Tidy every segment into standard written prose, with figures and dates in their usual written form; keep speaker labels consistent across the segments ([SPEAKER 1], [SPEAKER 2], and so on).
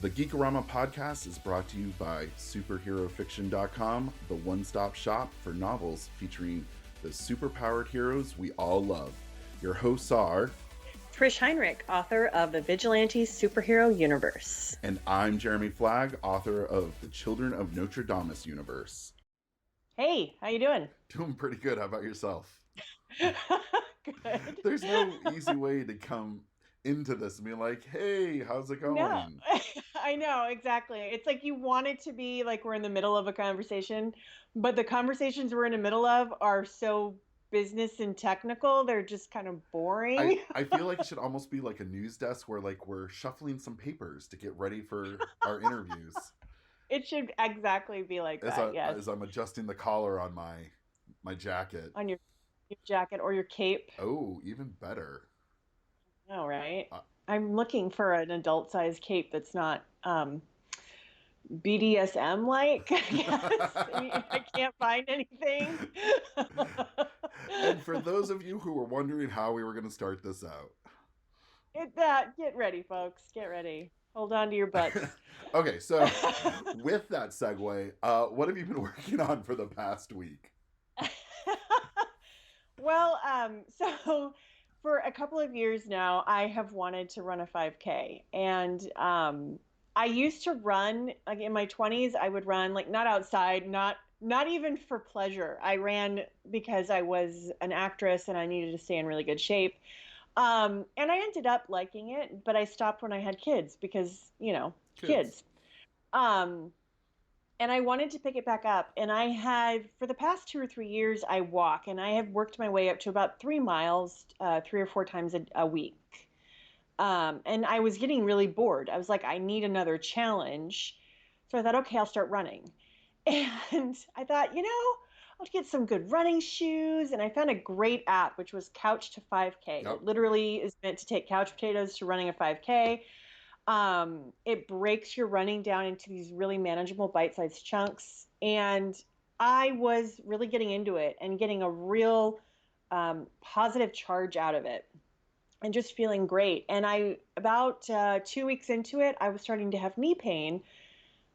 [SPEAKER 1] The Geekorama podcast is brought to you by superherofiction.com, the one-stop shop for novels featuring the superpowered heroes we all love. Your hosts are
[SPEAKER 2] Trish Heinrich, author of the Vigilante Superhero Universe.
[SPEAKER 1] And I'm Jeremy Flagg, author of the Children of Notre Dame universe.
[SPEAKER 2] Hey, how you doing?
[SPEAKER 1] Doing pretty good. How about yourself?
[SPEAKER 2] Good.
[SPEAKER 1] There's no easy way to come into this and be like, hey, how's it going?
[SPEAKER 2] No, I know, exactly. It's like you want it to be like we're in the middle of a conversation, but the conversations we're in the middle of are so business and technical, they're just kind of boring.
[SPEAKER 1] I feel like it should almost be like a news desk where like we're shuffling some papers to get ready for our interviews.
[SPEAKER 2] It should exactly be like that, yes.
[SPEAKER 1] As I'm adjusting the collar on my jacket.
[SPEAKER 2] On your jacket or your cape.
[SPEAKER 1] Oh, even better.
[SPEAKER 2] Oh, right. I'm looking for an adult-sized cape that's not BDSM-like. I can't find anything.
[SPEAKER 1] And for those of you who were wondering how we were going to start this out.
[SPEAKER 2] Get ready, folks. Get ready. Hold on to your butts.
[SPEAKER 1] Okay, so with that segue, what have you been working on for the past week?
[SPEAKER 2] Well, so for a couple of years now, I have wanted to run a 5K. And I used to run, like in my 20s, I would run, like not outside, not even for pleasure. I ran because I was an actress and I needed to stay in really good shape. And I ended up liking it, but I stopped when I had kids because, kids. And I wanted to pick it back up. And I had, for the past 2 or 3 years, I walk, and I have worked my way up to about 3 miles, 3 or 4 times a week. And I was getting really bored. I was like, I need another challenge. So I thought, okay, I'll start running. And I thought, I'll get some good running shoes. And I found a great app, which was Couch to 5K.
[SPEAKER 1] Yep.
[SPEAKER 2] It literally is meant to take couch potatoes to running a 5K. It breaks your running down into these really manageable bite-sized chunks. And I was really getting into it and getting a real positive charge out of it and just feeling great. And about 2 weeks into it, I was starting to have knee pain,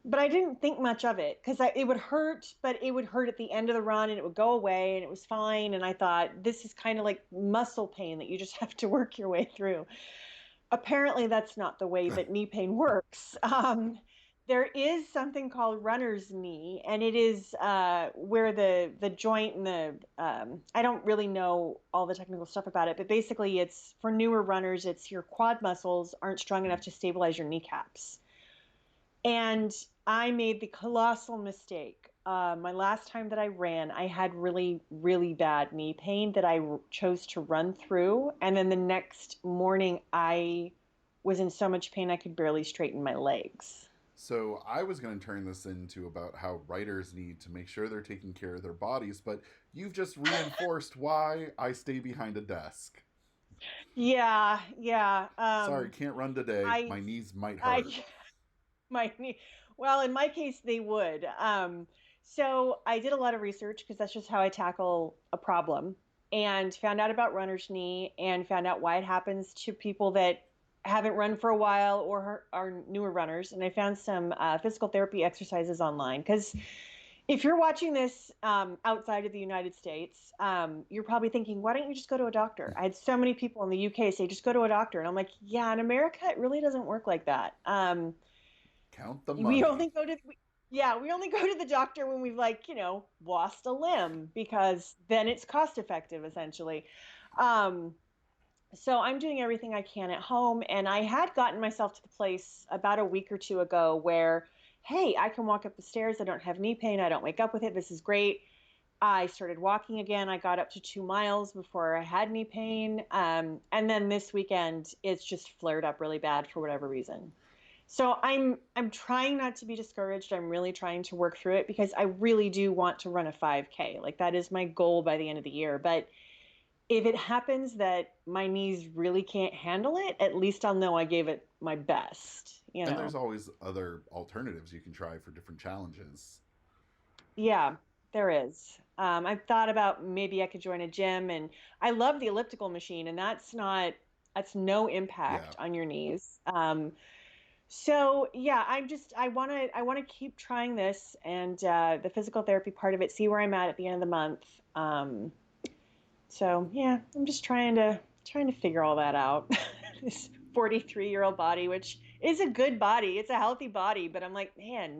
[SPEAKER 2] but I didn't think much of it because it would hurt, but it would hurt at the end of the run and it would go away and it was fine. And I thought, this is kind of like muscle pain that you just have to work your way through. Apparently, that's not the way that knee pain works. There is something called runner's knee, and it is where the joint and I don't really know all the technical stuff about it, but basically it's for newer runners, it's your quad muscles aren't strong enough to stabilize your kneecaps. And I made the colossal mistake. My last time that I ran, I had really, really bad knee pain that I chose to run through. And then the next morning, I was in so much pain I could barely straighten my legs.
[SPEAKER 1] So I was going to turn this into about how writers need to make sure they're taking care of their bodies, but you've just reinforced why I stay behind a desk.
[SPEAKER 2] Yeah.
[SPEAKER 1] Sorry, can't run today. My knees might hurt.
[SPEAKER 2] My knee. Well, in my case, they would. So I did a lot of research because that's just how I tackle a problem, and found out about runner's knee and found out why it happens to people that haven't run for a while or are newer runners. And I found some physical therapy exercises online because if you're watching this outside of the United States, you're probably thinking, why don't you just go to a doctor? I had so many people in the UK say, just go to a doctor. And I'm like, yeah, in America, it really doesn't work like that.
[SPEAKER 1] Count the money.
[SPEAKER 2] We only go to the doctor when we've lost a limb, because then it's cost effective essentially. So I'm doing everything I can at home, and I had gotten myself to the place about a week or two ago where, hey, I can walk up the stairs. I don't have knee pain. I don't wake up with it. This is great. I started walking again. I got up to 2 miles before I had knee pain. And then this weekend, it's just flared up really bad for whatever reason. So I'm trying not to be discouraged. I'm really trying to work through it because I really do want to run a 5K. Like, that is my goal by the end of the year. But if it happens that my knees really can't handle it, at least I'll know I gave it my best.
[SPEAKER 1] And there's always other alternatives you can try for different challenges.
[SPEAKER 2] Yeah, there is. I've thought about maybe I could join a gym, and I love the elliptical machine, and that's no impact on your knees. So yeah, I want to keep trying this and the physical therapy part of it, see where I'm at the end of the month. Um, so yeah, I'm just trying to figure all that out. This 43-year-old body, which is a good body, it's a healthy body, but I'm like, man,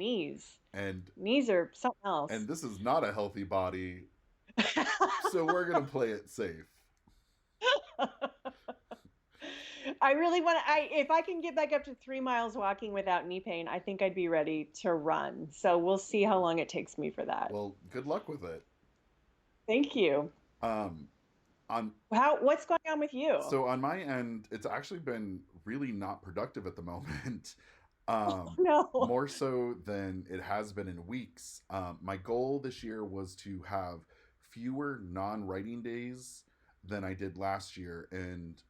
[SPEAKER 1] And
[SPEAKER 2] knees are something else.
[SPEAKER 1] and this is not a healthy body, so we're gonna play it safe.
[SPEAKER 2] I really want to. I If I can get back up to 3 miles walking without knee pain, I think I'd be ready to run. So we'll see how long it takes me for that.
[SPEAKER 1] Well, good luck with it.
[SPEAKER 2] Thank you.
[SPEAKER 1] Um, on
[SPEAKER 2] What's going on with you?
[SPEAKER 1] So on my end, it's actually been really not productive at the moment.
[SPEAKER 2] Oh
[SPEAKER 1] Um,
[SPEAKER 2] no.
[SPEAKER 1] More so than it has been in weeks. My goal this year was to have fewer non-writing days than I did last year, and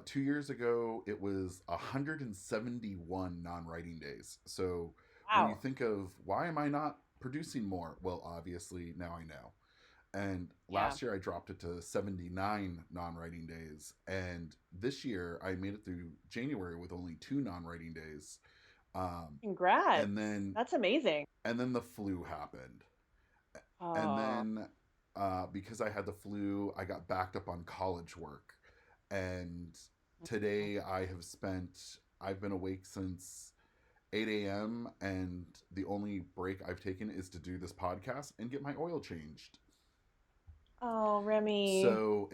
[SPEAKER 1] 2 years ago it was 171 non-writing days. So when you
[SPEAKER 2] Wow.
[SPEAKER 1] think of why am I not producing more, well, obviously now I know. And
[SPEAKER 2] Yeah.
[SPEAKER 1] last year I dropped it to 79 non-writing days, and this year I made it through January with only two non-writing days. Um, and
[SPEAKER 2] Congrats.
[SPEAKER 1] then
[SPEAKER 2] That's amazing.
[SPEAKER 1] and then the flu happened, and
[SPEAKER 2] Oh.
[SPEAKER 1] then because I had the flu, I got backed up on college work, and today I've been awake since 8 a.m. and the only break I've taken is to do this podcast and get my oil changed.
[SPEAKER 2] Oh, Remy.
[SPEAKER 1] So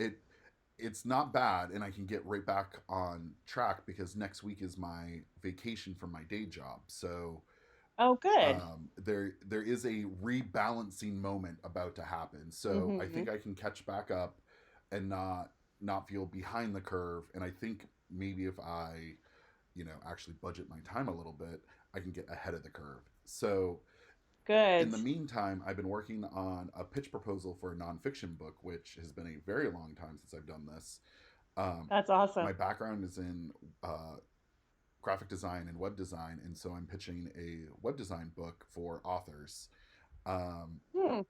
[SPEAKER 1] it's not bad, and I can get right back on track because next week is my vacation from my day job. So
[SPEAKER 2] Oh, good.
[SPEAKER 1] there is a rebalancing moment about to happen. So I
[SPEAKER 2] Hmm.
[SPEAKER 1] think I can catch back up and not feel behind the curve. And I think maybe if I actually budget my time a little bit, I can get ahead of the curve. So in
[SPEAKER 2] Good.
[SPEAKER 1] the meantime, I've been working on a pitch proposal for a nonfiction book, which has been a very long time since I've done this. Um,
[SPEAKER 2] That's awesome.
[SPEAKER 1] my background is in graphic design and web design, and so I'm pitching a web design book for authors. Um,
[SPEAKER 2] Hmm.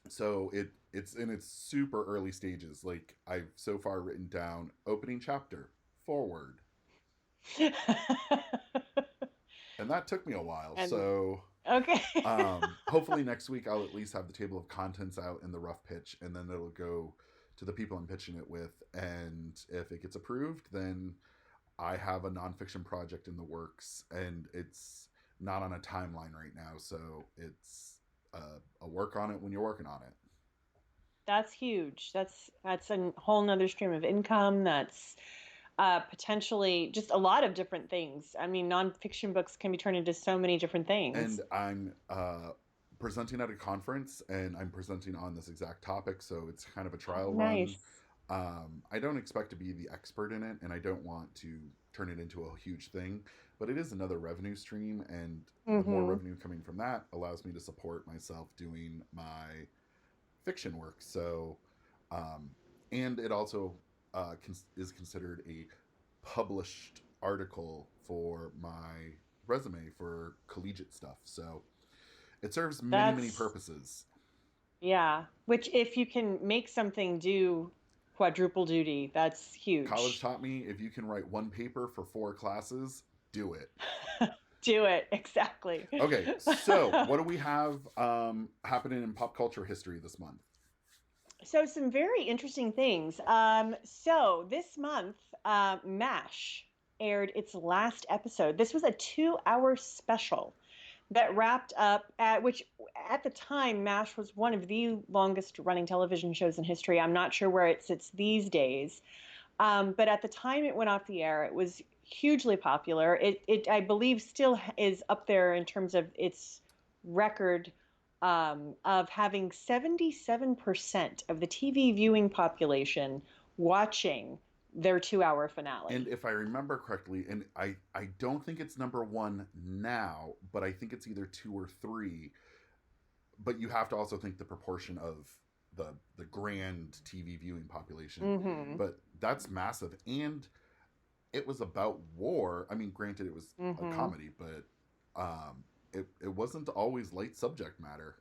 [SPEAKER 1] so it's in its super early stages. Like I've so far written down opening chapter, forward, and that took me a while.
[SPEAKER 2] And
[SPEAKER 1] So
[SPEAKER 2] okay.
[SPEAKER 1] hopefully next week I'll at least have the table of contents out in the rough pitch, and then it'll go to the people I'm pitching it with. And if it gets approved, then I have a nonfiction project in the works, and it's not on a timeline right now, so it's a work on it when you're working on it.
[SPEAKER 2] That's huge. That's a whole nother stream of income. That's potentially just a lot of different things. I mean, nonfiction books can be turned into so many different things.
[SPEAKER 1] And I'm presenting at a conference, and I'm presenting on this exact topic, so it's kind of a
[SPEAKER 2] Oh,
[SPEAKER 1] trial run.
[SPEAKER 2] nice.
[SPEAKER 1] I don't expect to be the expert in it, and I don't want to turn it into a huge thing, but it is another revenue stream, and the more
[SPEAKER 2] Mm-hmm.
[SPEAKER 1] revenue coming from that allows me to support myself doing my fiction work. So, um, and it also is considered a published article for my resume for collegiate stuff. So it serves many, many
[SPEAKER 2] That's
[SPEAKER 1] purposes.
[SPEAKER 2] Yeah. Which if you can make something do quadruple duty, that's
[SPEAKER 1] College
[SPEAKER 2] huge.
[SPEAKER 1] taught me if you can write one paper for four classes, do it.
[SPEAKER 2] Do it exactly.
[SPEAKER 1] Okay, so what do we have happening in pop culture history this month?
[SPEAKER 2] So some very interesting things. So this month, MASH aired its last episode. This was a 2-hour special that wrapped up at which at the time MASH was one of the longest running television shows in history. I'm not sure where it sits these days, but at the time it went off the air, it was hugely popular. It I believe still is up there in terms of its record of having 77% of the TV viewing population watching their 2-hour
[SPEAKER 1] And
[SPEAKER 2] finale.
[SPEAKER 1] if I remember correctly, and I don't think it's number one now, but I think it's either two or three. But you have to also think the proportion of the grand TV viewing population.
[SPEAKER 2] Mm-hmm.
[SPEAKER 1] But that's massive, and it was about war. I mean, granted, it was a
[SPEAKER 2] Mm-hmm.
[SPEAKER 1] comedy, but it wasn't always light subject matter.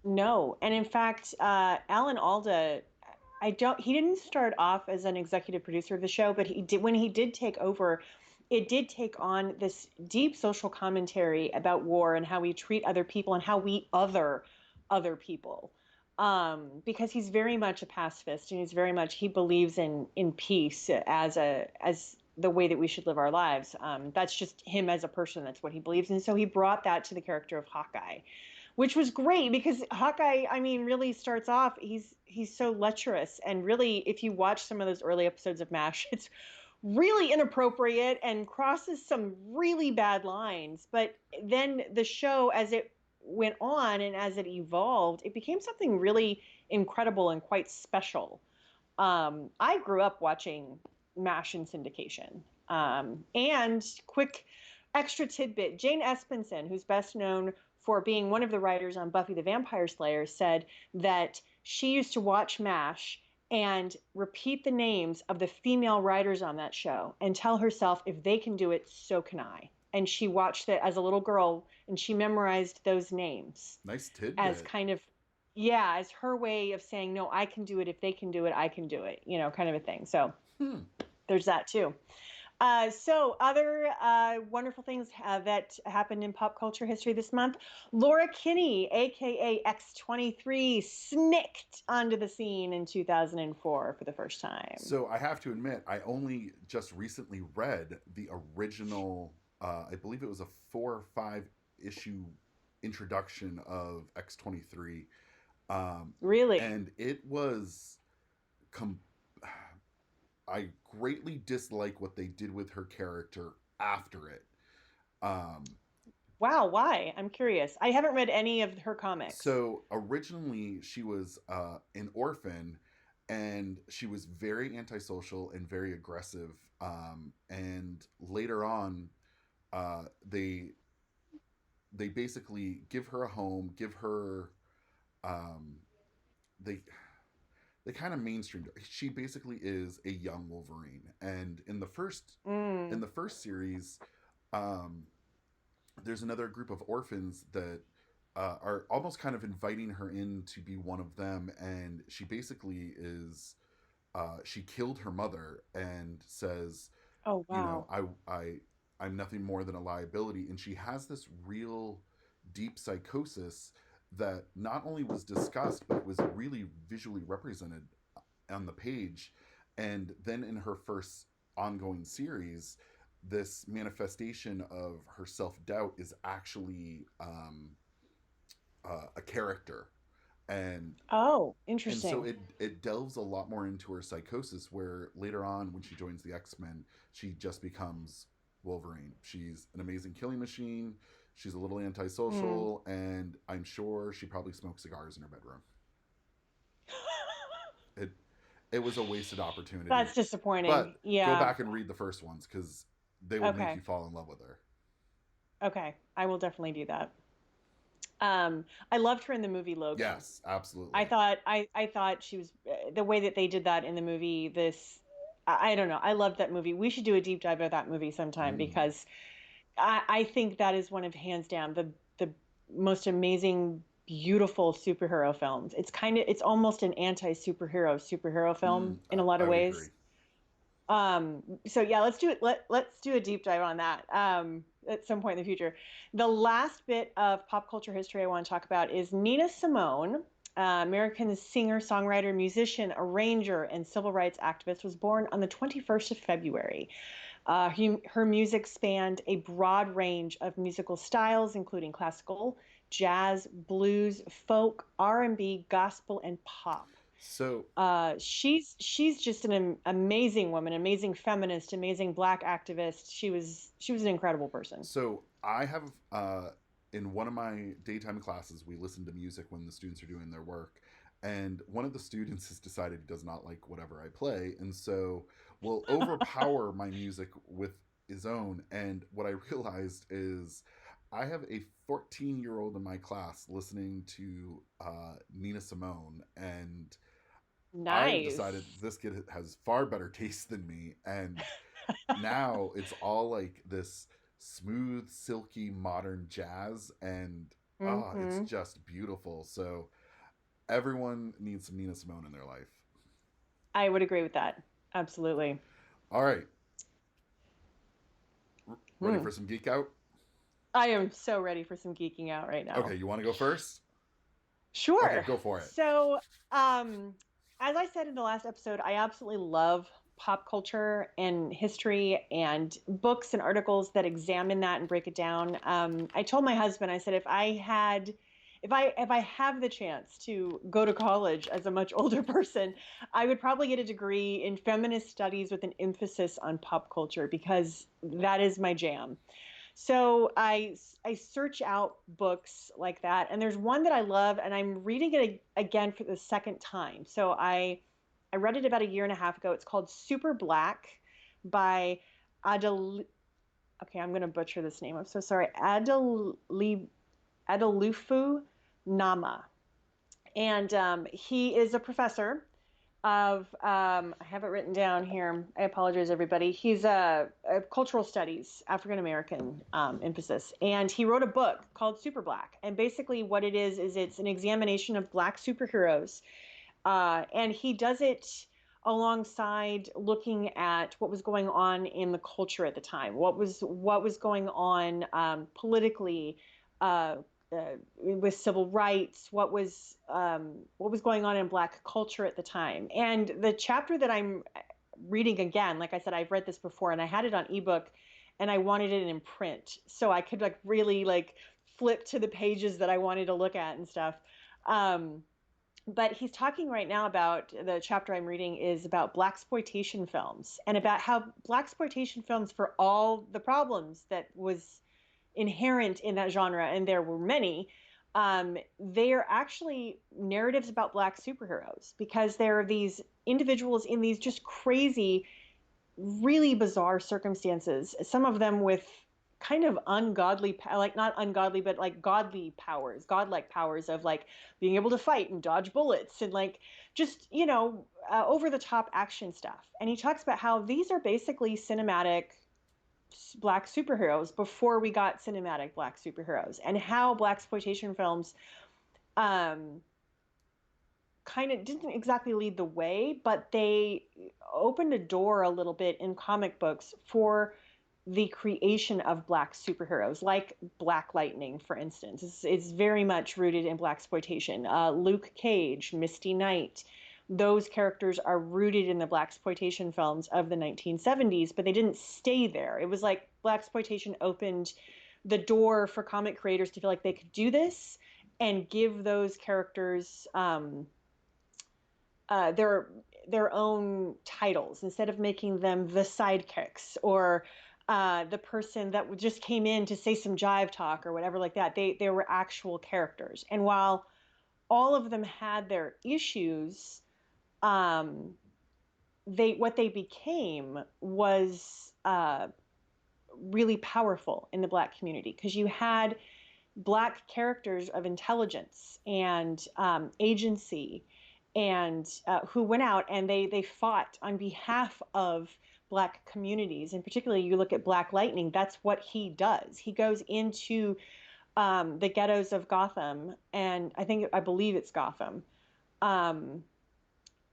[SPEAKER 2] No, and in fact, Alan Alda, he didn't start off as an executive producer of the show, but he did when he did take over. it did take on this deep social commentary about war and how we treat other people and how we other people. Because he's very much a pacifist, and he's very much, he believes in peace as the way that we should live our lives. That's just him as a person. That's what he believes. And so he brought that to the character of Hawkeye, which was great because Hawkeye, I mean, really starts off, he's so lecherous, and really, if you watch some of those early episodes of MASH, it's really inappropriate and crosses some really bad lines. But then the show, as it went on and as it evolved, it became something really incredible and quite special. I grew up watching MASH in syndication. And quick extra tidbit, Jane Espenson, who's best known for being one of the writers on Buffy the Vampire Slayer, said that she used to watch MASH and repeat the names of the female writers on that show and tell herself, if they can do it, so can I. And she watched it as a little girl, and she memorized those names
[SPEAKER 1] Nice tidbit.
[SPEAKER 2] as kind of, yeah, as her way of saying, no, I can do it. If they can do it, I can do it, kind of a thing. So there's that too. So other wonderful things that happened in pop culture history this month. Laura Kinney, aka X23, snicked onto the scene in 2004 for the first time.
[SPEAKER 1] So I have to admit, I only just recently read the original, I believe it was a 4 or 5 issue introduction of X23.
[SPEAKER 2] Really?
[SPEAKER 1] And it was I greatly dislike what they did with her character after it.
[SPEAKER 2] Wow, why? I'm curious. I haven't read any of her comics.
[SPEAKER 1] So originally she was an orphan, and she was very antisocial and very aggressive. And later on, they basically give her a home, give her they kind of mainstreamed her. She basically is a young Wolverine, and in the first series, there's another group of orphans that are almost kind of inviting her in to be one of them, and she basically is she killed her mother and says,
[SPEAKER 2] oh wow,
[SPEAKER 1] I'm nothing more than a liability, and she has this real deep psychosis that not only was discussed, but it was really visually represented on the page. And then in her first ongoing series, this manifestation of her self-doubt is actually a character. And
[SPEAKER 2] interesting.
[SPEAKER 1] and so it delves a lot more into her psychosis, where later on when she joins the X-Men, she just becomes Wolverine. She's an amazing killing machine. She's a little antisocial, and I'm sure she probably smokes cigars in her bedroom. It was a wasted opportunity.
[SPEAKER 2] That's disappointing.
[SPEAKER 1] But
[SPEAKER 2] yeah,
[SPEAKER 1] go back and read the first ones, because they will make you fall in love with her.
[SPEAKER 2] Okay, I will definitely do that. I loved her in the movie Logan.
[SPEAKER 1] Yes, absolutely.
[SPEAKER 2] I thought she was, the way that they did that in the movie. I don't know. I loved that movie. We should do a deep dive of that movie sometime, because I think that is one of, hands down, the most amazing, beautiful superhero films. It's almost an anti-superhero film in a lot of ways. Agree. So yeah, let's do it. Let's do a deep dive on that at some point in the future. The last bit of pop culture history I want to talk about is Nina Simone, American singer, songwriter, musician, arranger, and civil rights activist, was born on the 21st of February. Her music spanned a broad range of musical styles, including classical, jazz, blues, folk, R&B, gospel, and pop.
[SPEAKER 1] So
[SPEAKER 2] she's just an amazing woman, amazing feminist, amazing Black activist. She was an incredible person.
[SPEAKER 1] So I have in one of my daytime classes, we listen to music when the students are doing their work, and one of the students has decided he does not like whatever I play, and so will overpower my music with his own. And what I realized is I have a 14-year-old in my class listening to Nina Simone, and
[SPEAKER 2] nice.
[SPEAKER 1] I decided this kid has far better taste than me, and now it's all like this smooth, silky, modern jazz, and it's just beautiful. So everyone needs some Nina Simone in their life.
[SPEAKER 2] I would agree with that. Absolutely.
[SPEAKER 1] All right. Ready
[SPEAKER 2] Hmm.
[SPEAKER 1] for some geek out?
[SPEAKER 2] I am so ready for some geeking out right
[SPEAKER 1] Okay,
[SPEAKER 2] now.
[SPEAKER 1] you want to go first? Okay,
[SPEAKER 2] Sure.
[SPEAKER 1] go for it.
[SPEAKER 2] So, um, as I said in the last episode, I absolutely love pop culture and history and books and articles that examine that and break it down. I told my husband, I said, if I have the chance to go to college as a much older person, I would probably get a degree in feminist studies with an emphasis on pop culture because that is my jam. So I search out books like that, and there's one that I love, and I'm reading it again for the second time. So I read it about a year and a half ago. It's called Super Black by Adel. Okay, I'm gonna butcher this name. I'm so sorry. Adelufu Nama, and he is a professor of I have it written down here. I apologize, everybody. He's a cultural studies, African American emphasis, and he wrote a book called Super Black. And basically, what it is it's an examination of Black superheroes, and he does it alongside looking at what was going on in the culture at the time, what was going on politically. Uh, with civil rights, what was going on in Black culture at the time, and the chapter that I'm reading again, like I said, I've read this before, and I had it on ebook, and I wanted it in print so I could like really like flip to the pages that I wanted to look at and stuff. Um, but he's talking right now about the chapter I'm reading is about blaxploitation films and about how blaxploitation films, for all the problems that was inherent in that genre, and there were many, they are actually narratives about Black superheroes because there are these individuals in these just crazy, really bizarre circumstances, some of them with kind of ungodly, like not ungodly, but like godly powers, godlike powers of like being able to fight and dodge bullets and like just, over the top action stuff. And he talks about how these are basically cinematic Black superheroes before we got cinematic Black superheroes, and how blaxploitation films um, kind of didn't exactly lead the way, but they opened a door a little bit in comic books for the creation of Black superheroes, like Black Lightning, for instance. It's very much rooted in blaxploitation. Luke Cage, Misty Knight, those characters are rooted in the blaxploitation films of the 1970s, but they didn't stay there. It was like blaxploitation opened the door for comic creators to feel like they could do this and give those characters uh, their their own titles instead of making them the sidekicks or the person that just came in to say some jive talk or whatever like that. They were actual characters, and while all of them had their issues, um, they what they became was really powerful in the Black community because you had Black characters of intelligence and agency, and who went out and they fought on behalf of Black communities. And particularly, you look at Black Lightning. That's what he does. He goes into the ghettos of Gotham, and I believe it's Gotham, um,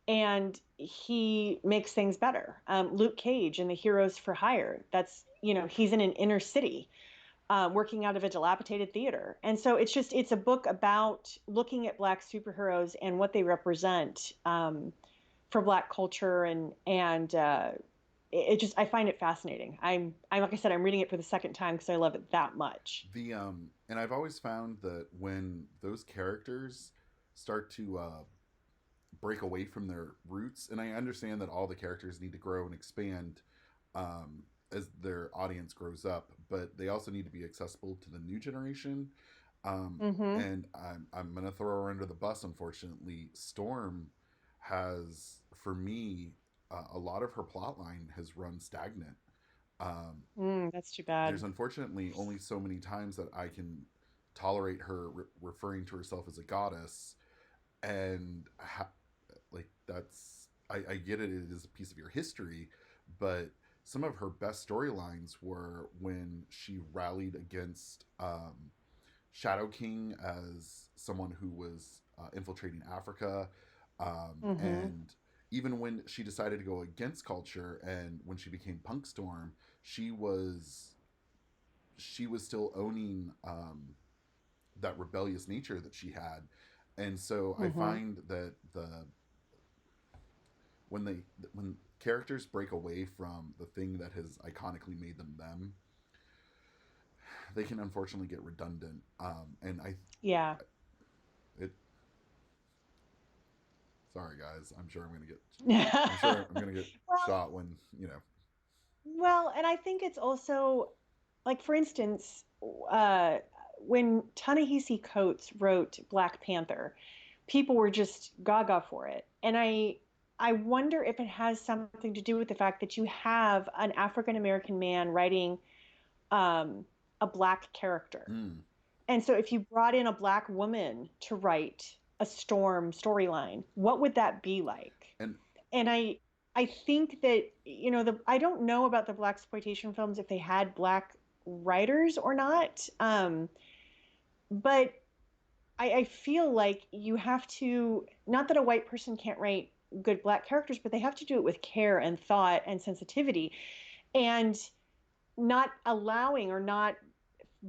[SPEAKER 2] and he makes things better. Luke Cage in the Heroes for Hire. That's he's in an inner city working out of a dilapidated theater. And so it's a book about looking at Black superheroes and what they represent for Black culture, and it just I find it fascinating. I like I said, I'm reading it for the second time because I love it that much.
[SPEAKER 1] The and I've always found that when those characters start to break away from their roots, and I understand that all the characters need to grow and expand as their audience grows up, but they also need to be accessible to the new generation.
[SPEAKER 2] Mm-hmm.
[SPEAKER 1] And I'm gonna throw her under the bus. Unfortunately, Storm has, for me, a lot of her plot line has run stagnant. Um,
[SPEAKER 2] That's too bad.
[SPEAKER 1] there's unfortunately only so many times that I can tolerate her referring to herself as a goddess, and like that's I get it. It is a piece of your history, but some of her best storylines were when she rallied against Shadow King as someone who was infiltrating Africa,
[SPEAKER 2] Mm-hmm.
[SPEAKER 1] and even when she decided to go against culture and when she became Punk Storm, she was she was still owning that rebellious nature that she had. And so I
[SPEAKER 2] Mm-hmm.
[SPEAKER 1] find that when they when characters break away from the thing that has iconically made them, they can unfortunately get redundant. And
[SPEAKER 2] Yeah.
[SPEAKER 1] it sorry guys, I'm sure I'm gonna get
[SPEAKER 2] Well,
[SPEAKER 1] shot when you know.
[SPEAKER 2] well, and I think it's also like, for instance, uh, when Ta-Nehisi Coates wrote Black Panther, people were just gaga for it, and I wonder if it has something to do with the fact that you have an African American man writing um, a black character.
[SPEAKER 1] Mm.
[SPEAKER 2] And so if you brought in a black woman to write a Storm storyline, what would that be like?
[SPEAKER 1] And
[SPEAKER 2] And I think that, you know, the I don't know about the black exploitation films if they had black writers or not. But I feel like you have to, not that a white person can't write good black characters, but they have to do it with care and thought and sensitivity, and not allowing or not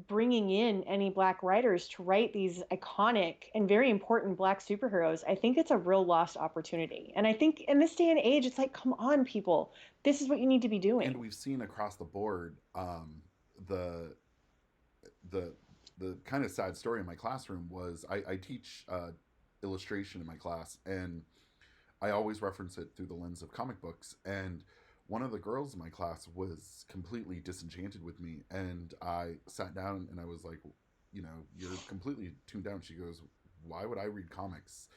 [SPEAKER 2] bringing in any black writers to write these iconic and very important black superheroes. I think it's a real lost opportunity. And I think in this day and age, it's like, come on, people, this is what you need to be
[SPEAKER 1] and
[SPEAKER 2] doing.
[SPEAKER 1] we've seen across the board the the the kind of sad story in my classroom was I teach illustration in my class, and I always reference it through the lens of comic books. And one of the girls in my class was completely disenchanted with me, and I sat down and I was like, you know, you're completely tuned down. She goes, why would I read comics?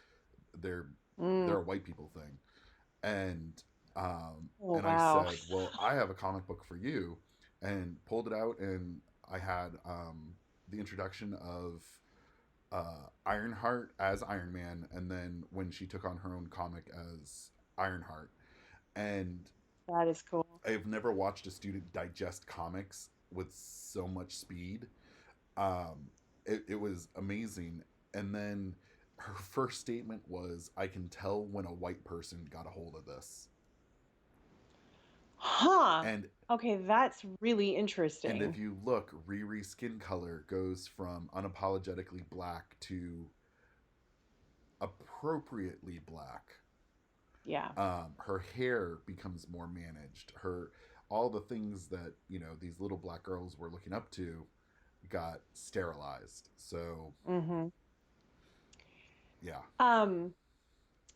[SPEAKER 1] They're
[SPEAKER 2] Mm.
[SPEAKER 1] they're a white people thing. And
[SPEAKER 2] Oh,
[SPEAKER 1] I
[SPEAKER 2] wow.
[SPEAKER 1] said, well, I have a comic book for you, and pulled it out, and I had the introduction of Ironheart as Iron Man, and then when she took on her own comic as Ironheart. And
[SPEAKER 2] That is cool.
[SPEAKER 1] I've never watched a student digest comics with so much speed. It was amazing. And then her first statement was, I can tell when a white person got a hold of this.
[SPEAKER 2] Huh.
[SPEAKER 1] And
[SPEAKER 2] Okay, that's really
[SPEAKER 1] if
[SPEAKER 2] interesting.
[SPEAKER 1] you look, Riri's skin color goes from unapologetically black to appropriately black.
[SPEAKER 2] Yeah.
[SPEAKER 1] Her hair becomes more managed. Her all the things that you know these little black girls were looking up to got sterilized. So
[SPEAKER 2] Mm-hmm.
[SPEAKER 1] yeah.
[SPEAKER 2] Um,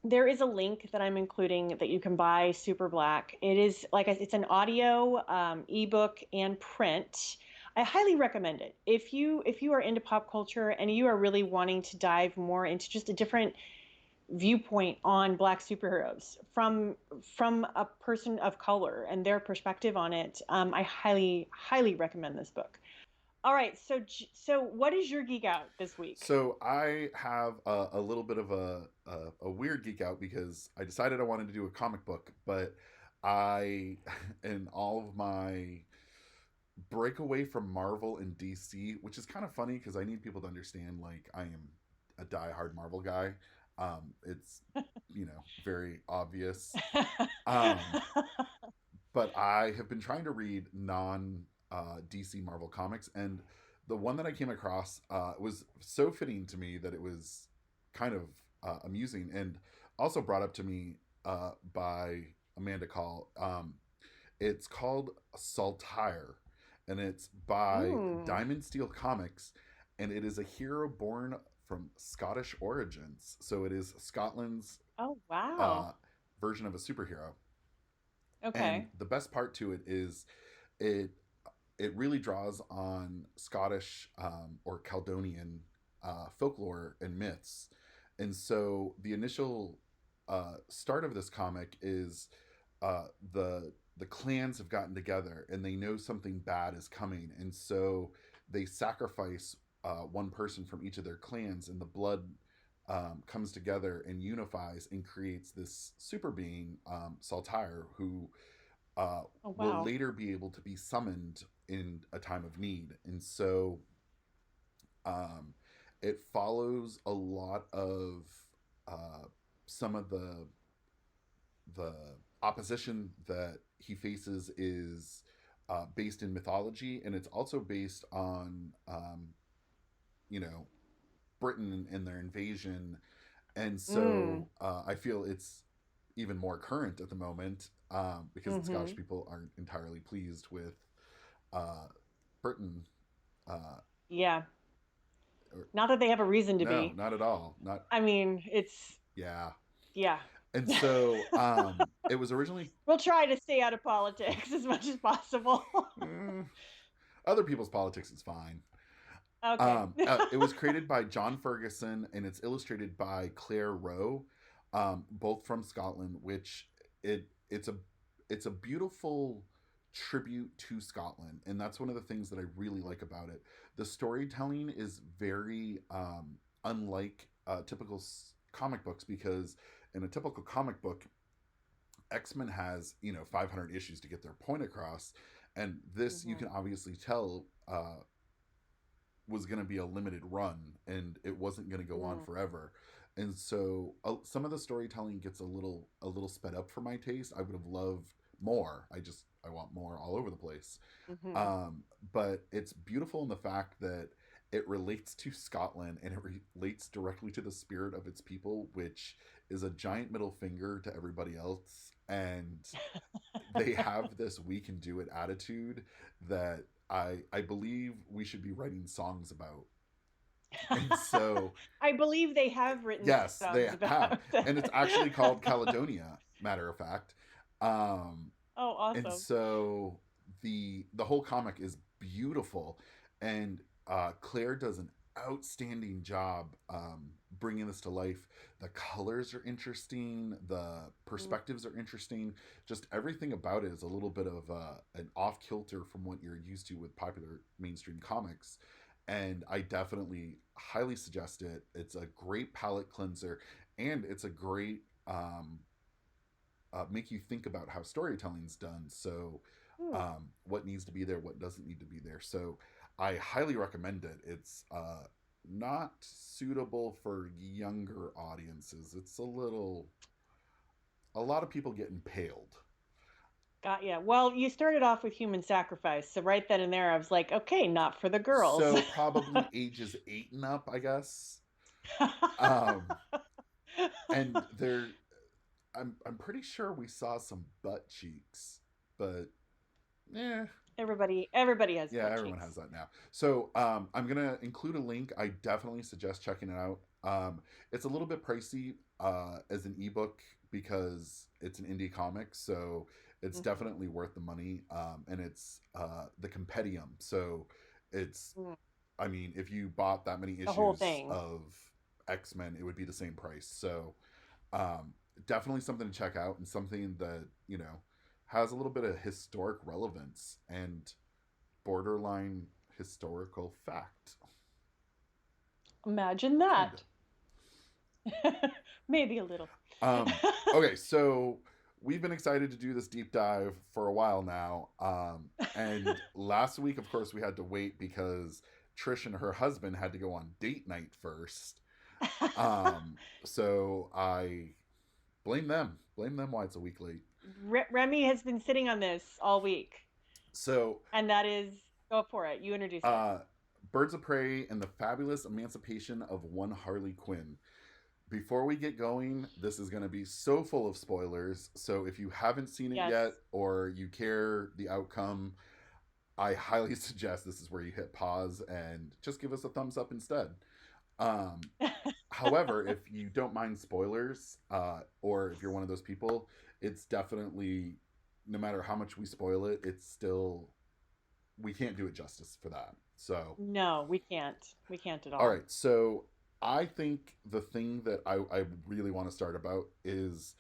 [SPEAKER 2] there is a link that I'm including that you can buy Super Black. It is like it's an audio, ebook, and print. I highly recommend it. If you are into pop culture and you are really wanting to dive more into just a different viewpoint on black superheroes from a person of color and their perspective on it, I highly recommend this book. All right, so what is your geek out this week?
[SPEAKER 1] So I have a little bit of a weird geek out because I decided I wanted to do a comic book, but I in all of my break away from Marvel and DC, which is kind of funny because I need people to understand like I am a diehard Marvel guy. It's you know very obvious. Um, but I have been trying to read non DC Marvel comics, and the one that I came across was so fitting to me that it was kind of amusing, and also brought up to me by Amanda Call. It's called Saltire, and it's by
[SPEAKER 2] Mm.
[SPEAKER 1] Diamond Steel Comics, and it is a hero born from Scottish origins. So it is Scotland's
[SPEAKER 2] Oh, wow.
[SPEAKER 1] uh, version of a superhero. And
[SPEAKER 2] Okay.
[SPEAKER 1] the best part to it is it it really draws on Scottish or Caledonian folklore and myths. And so the initial start of this comic is the clans have gotten together and they know something bad is coming, and so they sacrifice one person from each of their clans, and the blood comes together and unifies and creates this super being, Saltire, who
[SPEAKER 2] Oh,
[SPEAKER 1] will
[SPEAKER 2] wow.
[SPEAKER 1] later be able to be summoned in a time of need. And so um, it follows a lot of uh, some of the opposition that he faces is based in mythology, and it's also based on you know, Britain and their invasion, and
[SPEAKER 2] Mm.
[SPEAKER 1] so I feel it's even more current at the moment, because the Scottish
[SPEAKER 2] Mm-hmm.
[SPEAKER 1] people aren't entirely pleased with uh, Britain. Uh,
[SPEAKER 2] Yeah.
[SPEAKER 1] or,
[SPEAKER 2] Not that they have a reason to
[SPEAKER 1] no,
[SPEAKER 2] be.
[SPEAKER 1] not at all. Not
[SPEAKER 2] I mean, it's
[SPEAKER 1] yeah.
[SPEAKER 2] yeah.
[SPEAKER 1] And so it was originally
[SPEAKER 2] We'll try to stay out of politics as much as possible.
[SPEAKER 1] mm, other people's politics is fine.
[SPEAKER 2] Okay.
[SPEAKER 1] It was created by John Ferguson and it's illustrated by Claire Rowe, both from Scotland. Which it's a beautiful tribute to Scotland, and that's one of the things that I really like about it. The storytelling is very unlike typical comic books, because in a typical comic book, X-Men has 500 issues to get their point across, and this you
[SPEAKER 2] Mm-hmm.
[SPEAKER 1] can obviously tell was going to be a limited run, and it wasn't going to go on
[SPEAKER 2] Mm.
[SPEAKER 1] forever. And so some of the storytelling gets a little sped up for my taste. I would have loved more. I want more all over the place.
[SPEAKER 2] Mm-hmm.
[SPEAKER 1] um, but it's beautiful in the fact that it relates to Scotland, and it relates directly to the spirit of its people, which is a giant middle finger to everybody else. And they have this "we can do it" attitude that I believe we should be writing songs about. And so
[SPEAKER 2] I believe they have written
[SPEAKER 1] yes, they
[SPEAKER 2] songs
[SPEAKER 1] have,
[SPEAKER 2] about
[SPEAKER 1] and it's
[SPEAKER 2] that.
[SPEAKER 1] actually called Caledonia. Matter of fact, um,
[SPEAKER 2] Oh,
[SPEAKER 1] and
[SPEAKER 2] awesome.
[SPEAKER 1] so the whole comic is beautiful, and Claire does an outstanding job bringing this to life. The colors are interesting, the
[SPEAKER 2] Mm.
[SPEAKER 1] perspectives are interesting, just everything about it is a little bit of an off kilter from what you're used to with popular mainstream comics. And I definitely highly suggest it. It's a great palate cleanser, and it's a great make you think about how storytelling's done. So,
[SPEAKER 2] Mm.
[SPEAKER 1] what needs to be there, what doesn't need to be there. So, I highly recommend it. It's not suitable for younger audiences. It's a lot of people get impaled.
[SPEAKER 2] Got yeah. Well, you started off with human sacrifice, so right then and there, I was like, okay, not for the girls.
[SPEAKER 1] So, probably ages 8 and up, I guess. Um, and I'm pretty sure we saw some butt cheeks, but yeah,
[SPEAKER 2] everybody has
[SPEAKER 1] yeah,
[SPEAKER 2] butt
[SPEAKER 1] everyone has
[SPEAKER 2] cheeks.
[SPEAKER 1] that now. So I'm gonna include a link. I definitely suggest checking it out. It's a little bit pricey as an ebook because it's an indie comic, so it's
[SPEAKER 2] Hmm.
[SPEAKER 1] definitely worth the money. And it's the compendium, so it's
[SPEAKER 2] Mm.
[SPEAKER 1] I mean, if you bought that many
[SPEAKER 2] The whole
[SPEAKER 1] issues
[SPEAKER 2] thing.
[SPEAKER 1] of X-Men, it would be the same price. So definitely something to check out, and something that has a little bit of historic relevance and borderline historical fact.
[SPEAKER 2] Imagine
[SPEAKER 1] Kind
[SPEAKER 2] that. Maybe a little.
[SPEAKER 1] of. Okay, so we've been excited to do this deep dive for a while now. And last week, of course, we had to wait because Trish and her husband had to go on date night first. Um, so I blame them. Blame them why it's a week late.
[SPEAKER 2] Remy has been sitting on this all week,
[SPEAKER 1] So
[SPEAKER 2] and that is go for it. You introduce it.
[SPEAKER 1] uh, Birds of Prey and the Fabulous Emancipation of One Harley Quinn. Before we get going, this is going to be so full of spoilers. So if you haven't seen it
[SPEAKER 2] Yes.
[SPEAKER 1] yet, or you care the outcome, I highly suggest this is where you hit pause and just give us a thumbs up instead. Um, However, if you don't mind spoilers, or if you're one of those people, it's definitely, no matter how much we spoil it, it's still, we can't do it justice for that. So
[SPEAKER 2] No, we can't. We can't at
[SPEAKER 1] all
[SPEAKER 2] all.
[SPEAKER 1] right, so I think the thing that I really want to start about is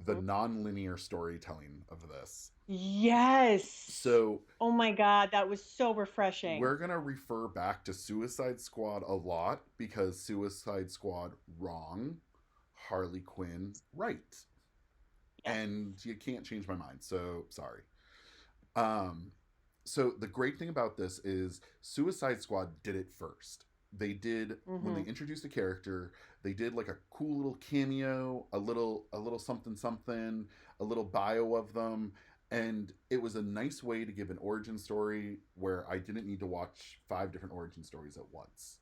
[SPEAKER 1] the
[SPEAKER 2] Hmm.
[SPEAKER 1] non-linear storytelling of this.
[SPEAKER 2] Yes.
[SPEAKER 1] So
[SPEAKER 2] Oh my God, that was so refreshing.
[SPEAKER 1] we're going to refer back to Suicide Squad a lot because Suicide Squad wrong, Harley Quinn right.
[SPEAKER 2] Yes.
[SPEAKER 1] And you can't change my mind, so sorry. Um, so the great thing about this is Suicide Squad did it first. They did when they
[SPEAKER 2] Hmm.
[SPEAKER 1] introduced a character, they did like a cool little cameo, a little something something, a little bio of them, And it was a nice way to give an origin story where I didn't need to watch 5 different origin stories at once.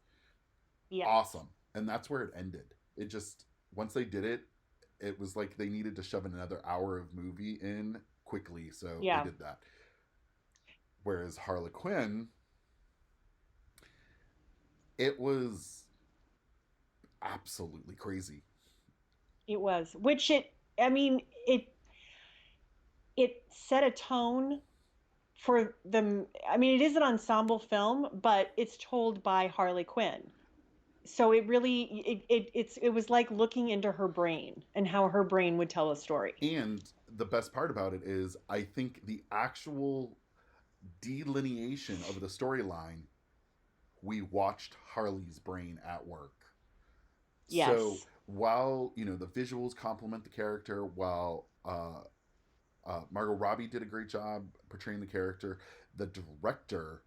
[SPEAKER 2] Yes.
[SPEAKER 1] Awesome. And that's where it ended. It just, once they did it, it was like they needed to shove another hour of movie in quickly, so they
[SPEAKER 2] Yeah.
[SPEAKER 1] did that. Whereas Harley Quinn, it was absolutely crazy.
[SPEAKER 2] It was, which I mean, it set a tone for the, I mean, it is an ensemble film, but it's told by Harley Quinn. So it really, it was like looking into her brain and how her brain would tell a story.
[SPEAKER 1] And the best part about it is, I think the actual delineation of the storyline, we watched Harley's brain at work. So
[SPEAKER 2] Yes.
[SPEAKER 1] while the visuals complement the character, while Margot Robbie did a great job portraying the character, the director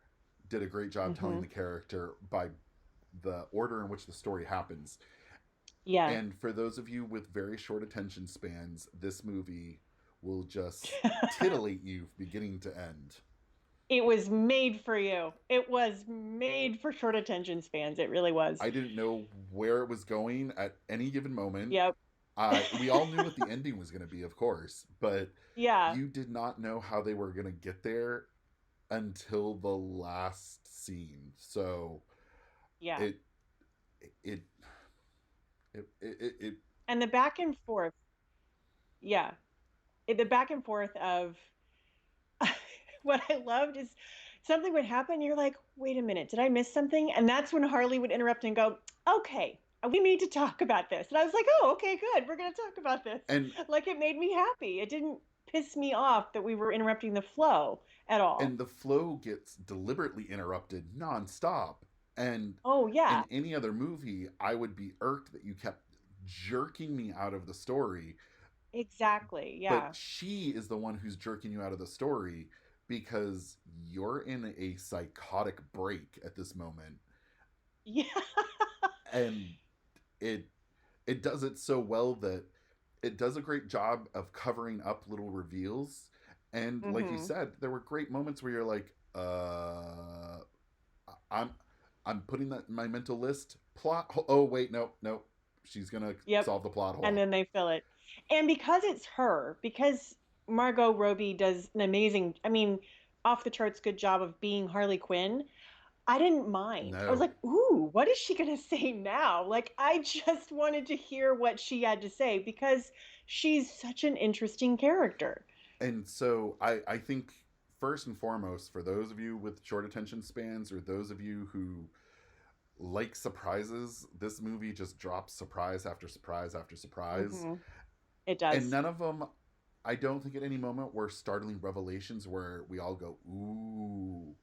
[SPEAKER 1] did a great job telling
[SPEAKER 2] Hmm.
[SPEAKER 1] the character by the order in which the story happens.
[SPEAKER 2] Yeah.
[SPEAKER 1] And for those of you with very short attention spans, this movie will just titillate you beginning to end.
[SPEAKER 2] It was made for you. It was made for short attention spans. It really was.
[SPEAKER 1] I didn't know where it was going at any given moment.
[SPEAKER 2] Yep.
[SPEAKER 1] We all knew what the ending was going to be, of course, but
[SPEAKER 2] Yeah.
[SPEAKER 1] you did not know how they were going to get there until the last scene. So
[SPEAKER 2] Yeah.
[SPEAKER 1] it it it
[SPEAKER 2] And the back and forth. Yeah. The back and forth of what I loved is something would happen. You're like, wait a minute, did I miss something? And that's when Harley would interrupt and go, okay, we need to talk about this. And I was like, oh, okay, good. We're going to talk about this.
[SPEAKER 1] and
[SPEAKER 2] Like it made me happy. It didn't piss me off that we were interrupting the flow at all.
[SPEAKER 1] and the flow gets deliberately interrupted nonstop. And
[SPEAKER 2] Oh,
[SPEAKER 1] in
[SPEAKER 2] yeah,
[SPEAKER 1] any other movie, I would be irked that you kept jerking me out of the story.
[SPEAKER 2] exactly.
[SPEAKER 1] But
[SPEAKER 2] Yeah.
[SPEAKER 1] she is the one who's jerking you out of the story because you're in a psychotic break at this moment.
[SPEAKER 2] Yeah.
[SPEAKER 1] And it it does it so well that it does a great job of covering up little reveals. And like you
[SPEAKER 2] Hmm.
[SPEAKER 1] said, there were great moments where you're like, I'm I'm putting that in my mental list. Plot. Oh wait, no, no, she's gonna
[SPEAKER 2] Yep.
[SPEAKER 1] solve the plot
[SPEAKER 2] And
[SPEAKER 1] hole.
[SPEAKER 2] then they fill it. And because it's her, because Margot Robbie does an amazing, I mean, off the charts good job of being Harley Quinn, I didn't mind. I was
[SPEAKER 1] No,
[SPEAKER 2] like, ooh, what is she going to say now? Like, I just wanted to hear what she had to say because she's such an interesting character.
[SPEAKER 1] and so I think first and foremost, for those of you with short attention spans or those of you who like surprises, this movie just drops surprise after surprise after surprise,
[SPEAKER 2] Hmm. It
[SPEAKER 1] and
[SPEAKER 2] does.
[SPEAKER 1] none of them, I don't think at any moment were startling revelations where we all go ooh.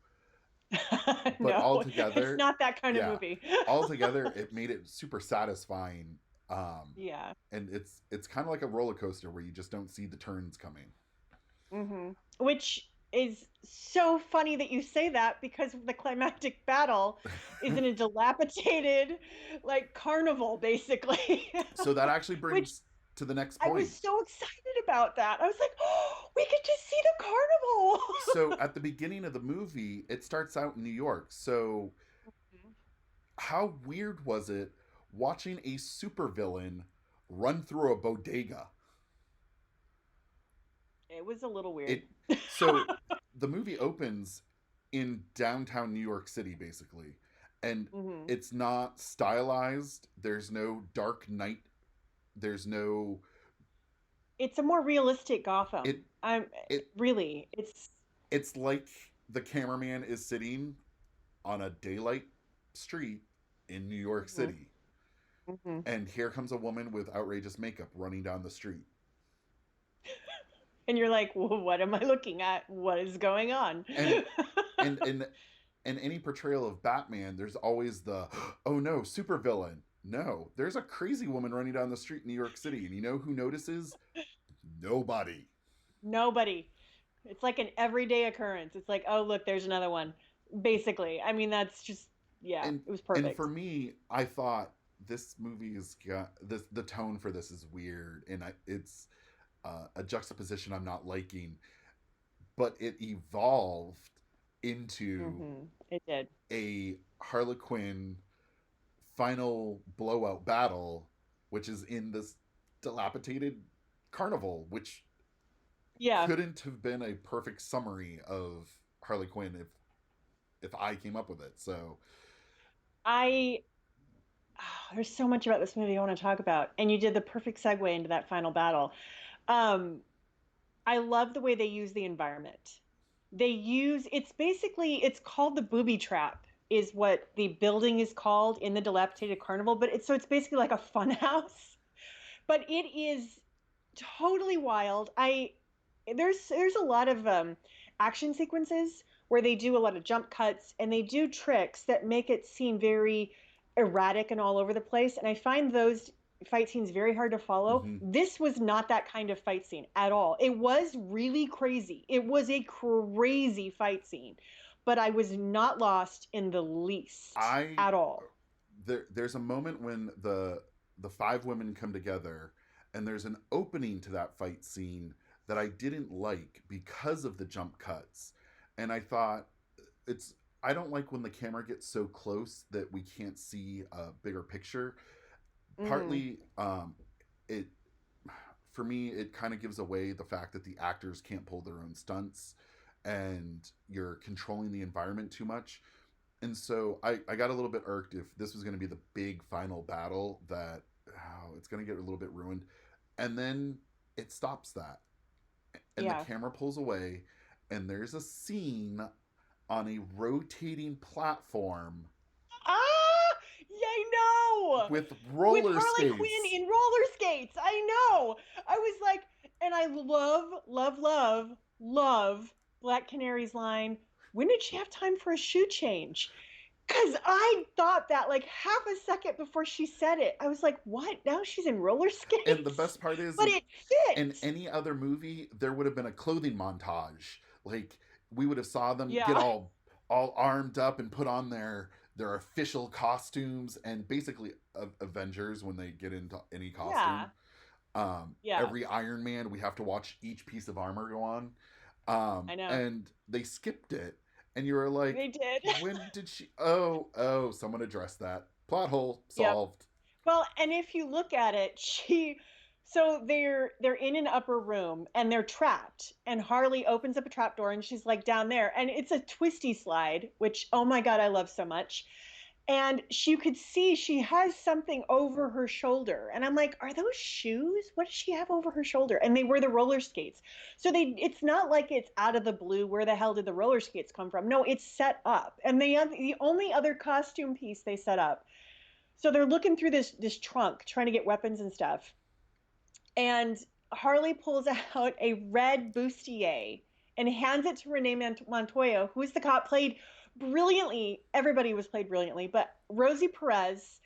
[SPEAKER 1] But
[SPEAKER 2] No, it's
[SPEAKER 1] altogether,
[SPEAKER 2] not that kind of
[SPEAKER 1] yeah,
[SPEAKER 2] movie.
[SPEAKER 1] altogether it made it super satisfying.
[SPEAKER 2] Yeah.
[SPEAKER 1] And it's kind of like a roller coaster where you just don't see the turns coming.
[SPEAKER 2] Which is so funny that you say that because the climactic battle is in a dilapidated, like, carnival, basically.
[SPEAKER 1] So that actually
[SPEAKER 2] Which
[SPEAKER 1] brings to the next
[SPEAKER 2] I was
[SPEAKER 1] point.
[SPEAKER 2] so excited about that. I was like, oh, we get to see the
[SPEAKER 1] So
[SPEAKER 2] carnival.
[SPEAKER 1] at the beginning of the movie, it starts out in New York. So how weird was it watching a supervillain run through a bodega?
[SPEAKER 2] It was a little weird.
[SPEAKER 1] It so the movie opens in downtown New York City basically. And
[SPEAKER 2] Hmm.
[SPEAKER 1] it's not stylized. There's no dark night. There's no
[SPEAKER 2] It's a more realistic
[SPEAKER 1] it
[SPEAKER 2] Gotham. I'm
[SPEAKER 1] it
[SPEAKER 2] really, it's,
[SPEAKER 1] it's like the cameraman is sitting on a daylight street in New York
[SPEAKER 2] hmm
[SPEAKER 1] City,
[SPEAKER 2] hmm
[SPEAKER 1] and here comes a woman with outrageous makeup running down the street.
[SPEAKER 2] and you're like, well, what am I looking at? What is going on?
[SPEAKER 1] And and and and any portrayal of Batman, there's always the oh no, supervillain. No, there's a crazy woman running down the street in New York City, and you know who notices? Nobody.
[SPEAKER 2] Nobody. It's like an everyday occurrence. It's like, oh, look, there's another one. Basically. I mean, that's just, yeah,
[SPEAKER 1] And
[SPEAKER 2] it was
[SPEAKER 1] and for
[SPEAKER 2] perfect.
[SPEAKER 1] me, I thought this movie is got this. The tone for this is weird, and it's a juxtaposition I'm not liking. but it evolved into
[SPEAKER 2] It did.
[SPEAKER 1] a Harlequin final blowout battle, which is in this dilapidated carnival, which
[SPEAKER 2] Yeah.
[SPEAKER 1] couldn't have been a perfect summary of Harley Quinn if I came up with it. So
[SPEAKER 2] I there's so much about this movie I want to talk about, and you did the perfect segue into that final battle. Um, I love the way they use the environment. It's basically, it's called the booby trap, is what the building is called in the dilapidated carnival, but it's basically like a fun house. But it is totally wild. There's a lot of action sequences where they do a lot of jump cuts and they do tricks that make it seem very erratic and all over the place. And I find those fight scenes very hard to follow.
[SPEAKER 1] mm-hmm.
[SPEAKER 2] This was not that kind of fight scene at all. It was really crazy. It was a crazy fight scene, but I was not lost in the least
[SPEAKER 1] I
[SPEAKER 2] at all.
[SPEAKER 1] there's a moment when the five women come together, and there's an opening to that fight scene that I didn't like because of the jump cuts, and I thought it's I don't like when the camera gets so close that we can't see a bigger picture.
[SPEAKER 2] Mm.
[SPEAKER 1] Partly, it for me it kind of gives away the fact that the actors can't pull their own stunts, and you're controlling the environment too much. And so I got a little bit irked if this was going to be the big final battle that it's going to get a little bit ruined. And then it stops that. And the
[SPEAKER 2] Yeah.
[SPEAKER 1] camera pulls away, and there's a scene on a rotating platform
[SPEAKER 2] Ah, yeah, I know.
[SPEAKER 1] with
[SPEAKER 2] With
[SPEAKER 1] roller
[SPEAKER 2] Harley Quinn
[SPEAKER 1] skates.
[SPEAKER 2] in roller skates. I know. I was like, and I love Black Canary's line. When did she have time for a shoe change? Because I thought that like half a second before she said it. I was like, what? Now she's in roller
[SPEAKER 1] And the
[SPEAKER 2] skates?
[SPEAKER 1] best part is,
[SPEAKER 2] But it
[SPEAKER 1] in
[SPEAKER 2] fit.
[SPEAKER 1] any other movie, there would have been a clothing montage. Like we would have saw them get
[SPEAKER 2] Yeah.
[SPEAKER 1] all armed up and put on their official costumes, and basically Avengers when they get into any
[SPEAKER 2] Yeah.
[SPEAKER 1] costume.
[SPEAKER 2] Yeah.
[SPEAKER 1] Every Iron Man, we have to watch each piece of armor go on.
[SPEAKER 2] I know.
[SPEAKER 1] And they skipped it, and you were like,
[SPEAKER 2] They did.
[SPEAKER 1] when did she? Oh, someone addressed that plot hole
[SPEAKER 2] Yep.
[SPEAKER 1] solved.
[SPEAKER 2] Well, and if you look at it, so they're in an upper room and they're trapped. And Harley opens up a trap door and she's like down there. And it's a twisty slide, which oh my God, I love so much. And you could see she has something over her shoulder. And I'm like, are those shoes? What does she have over her shoulder? And they wear the roller skates. So it's not like it's out of the blue. Where the hell did the roller skates come from? No, it's set up. And the only other costume piece they set up, so they're looking through this trunk trying to get weapons and stuff. And Harley pulls out a red bustier and hands it to Renee Montoya, who is the cop, played brilliantly. Everybody was played brilliantly, but Rosie Perez.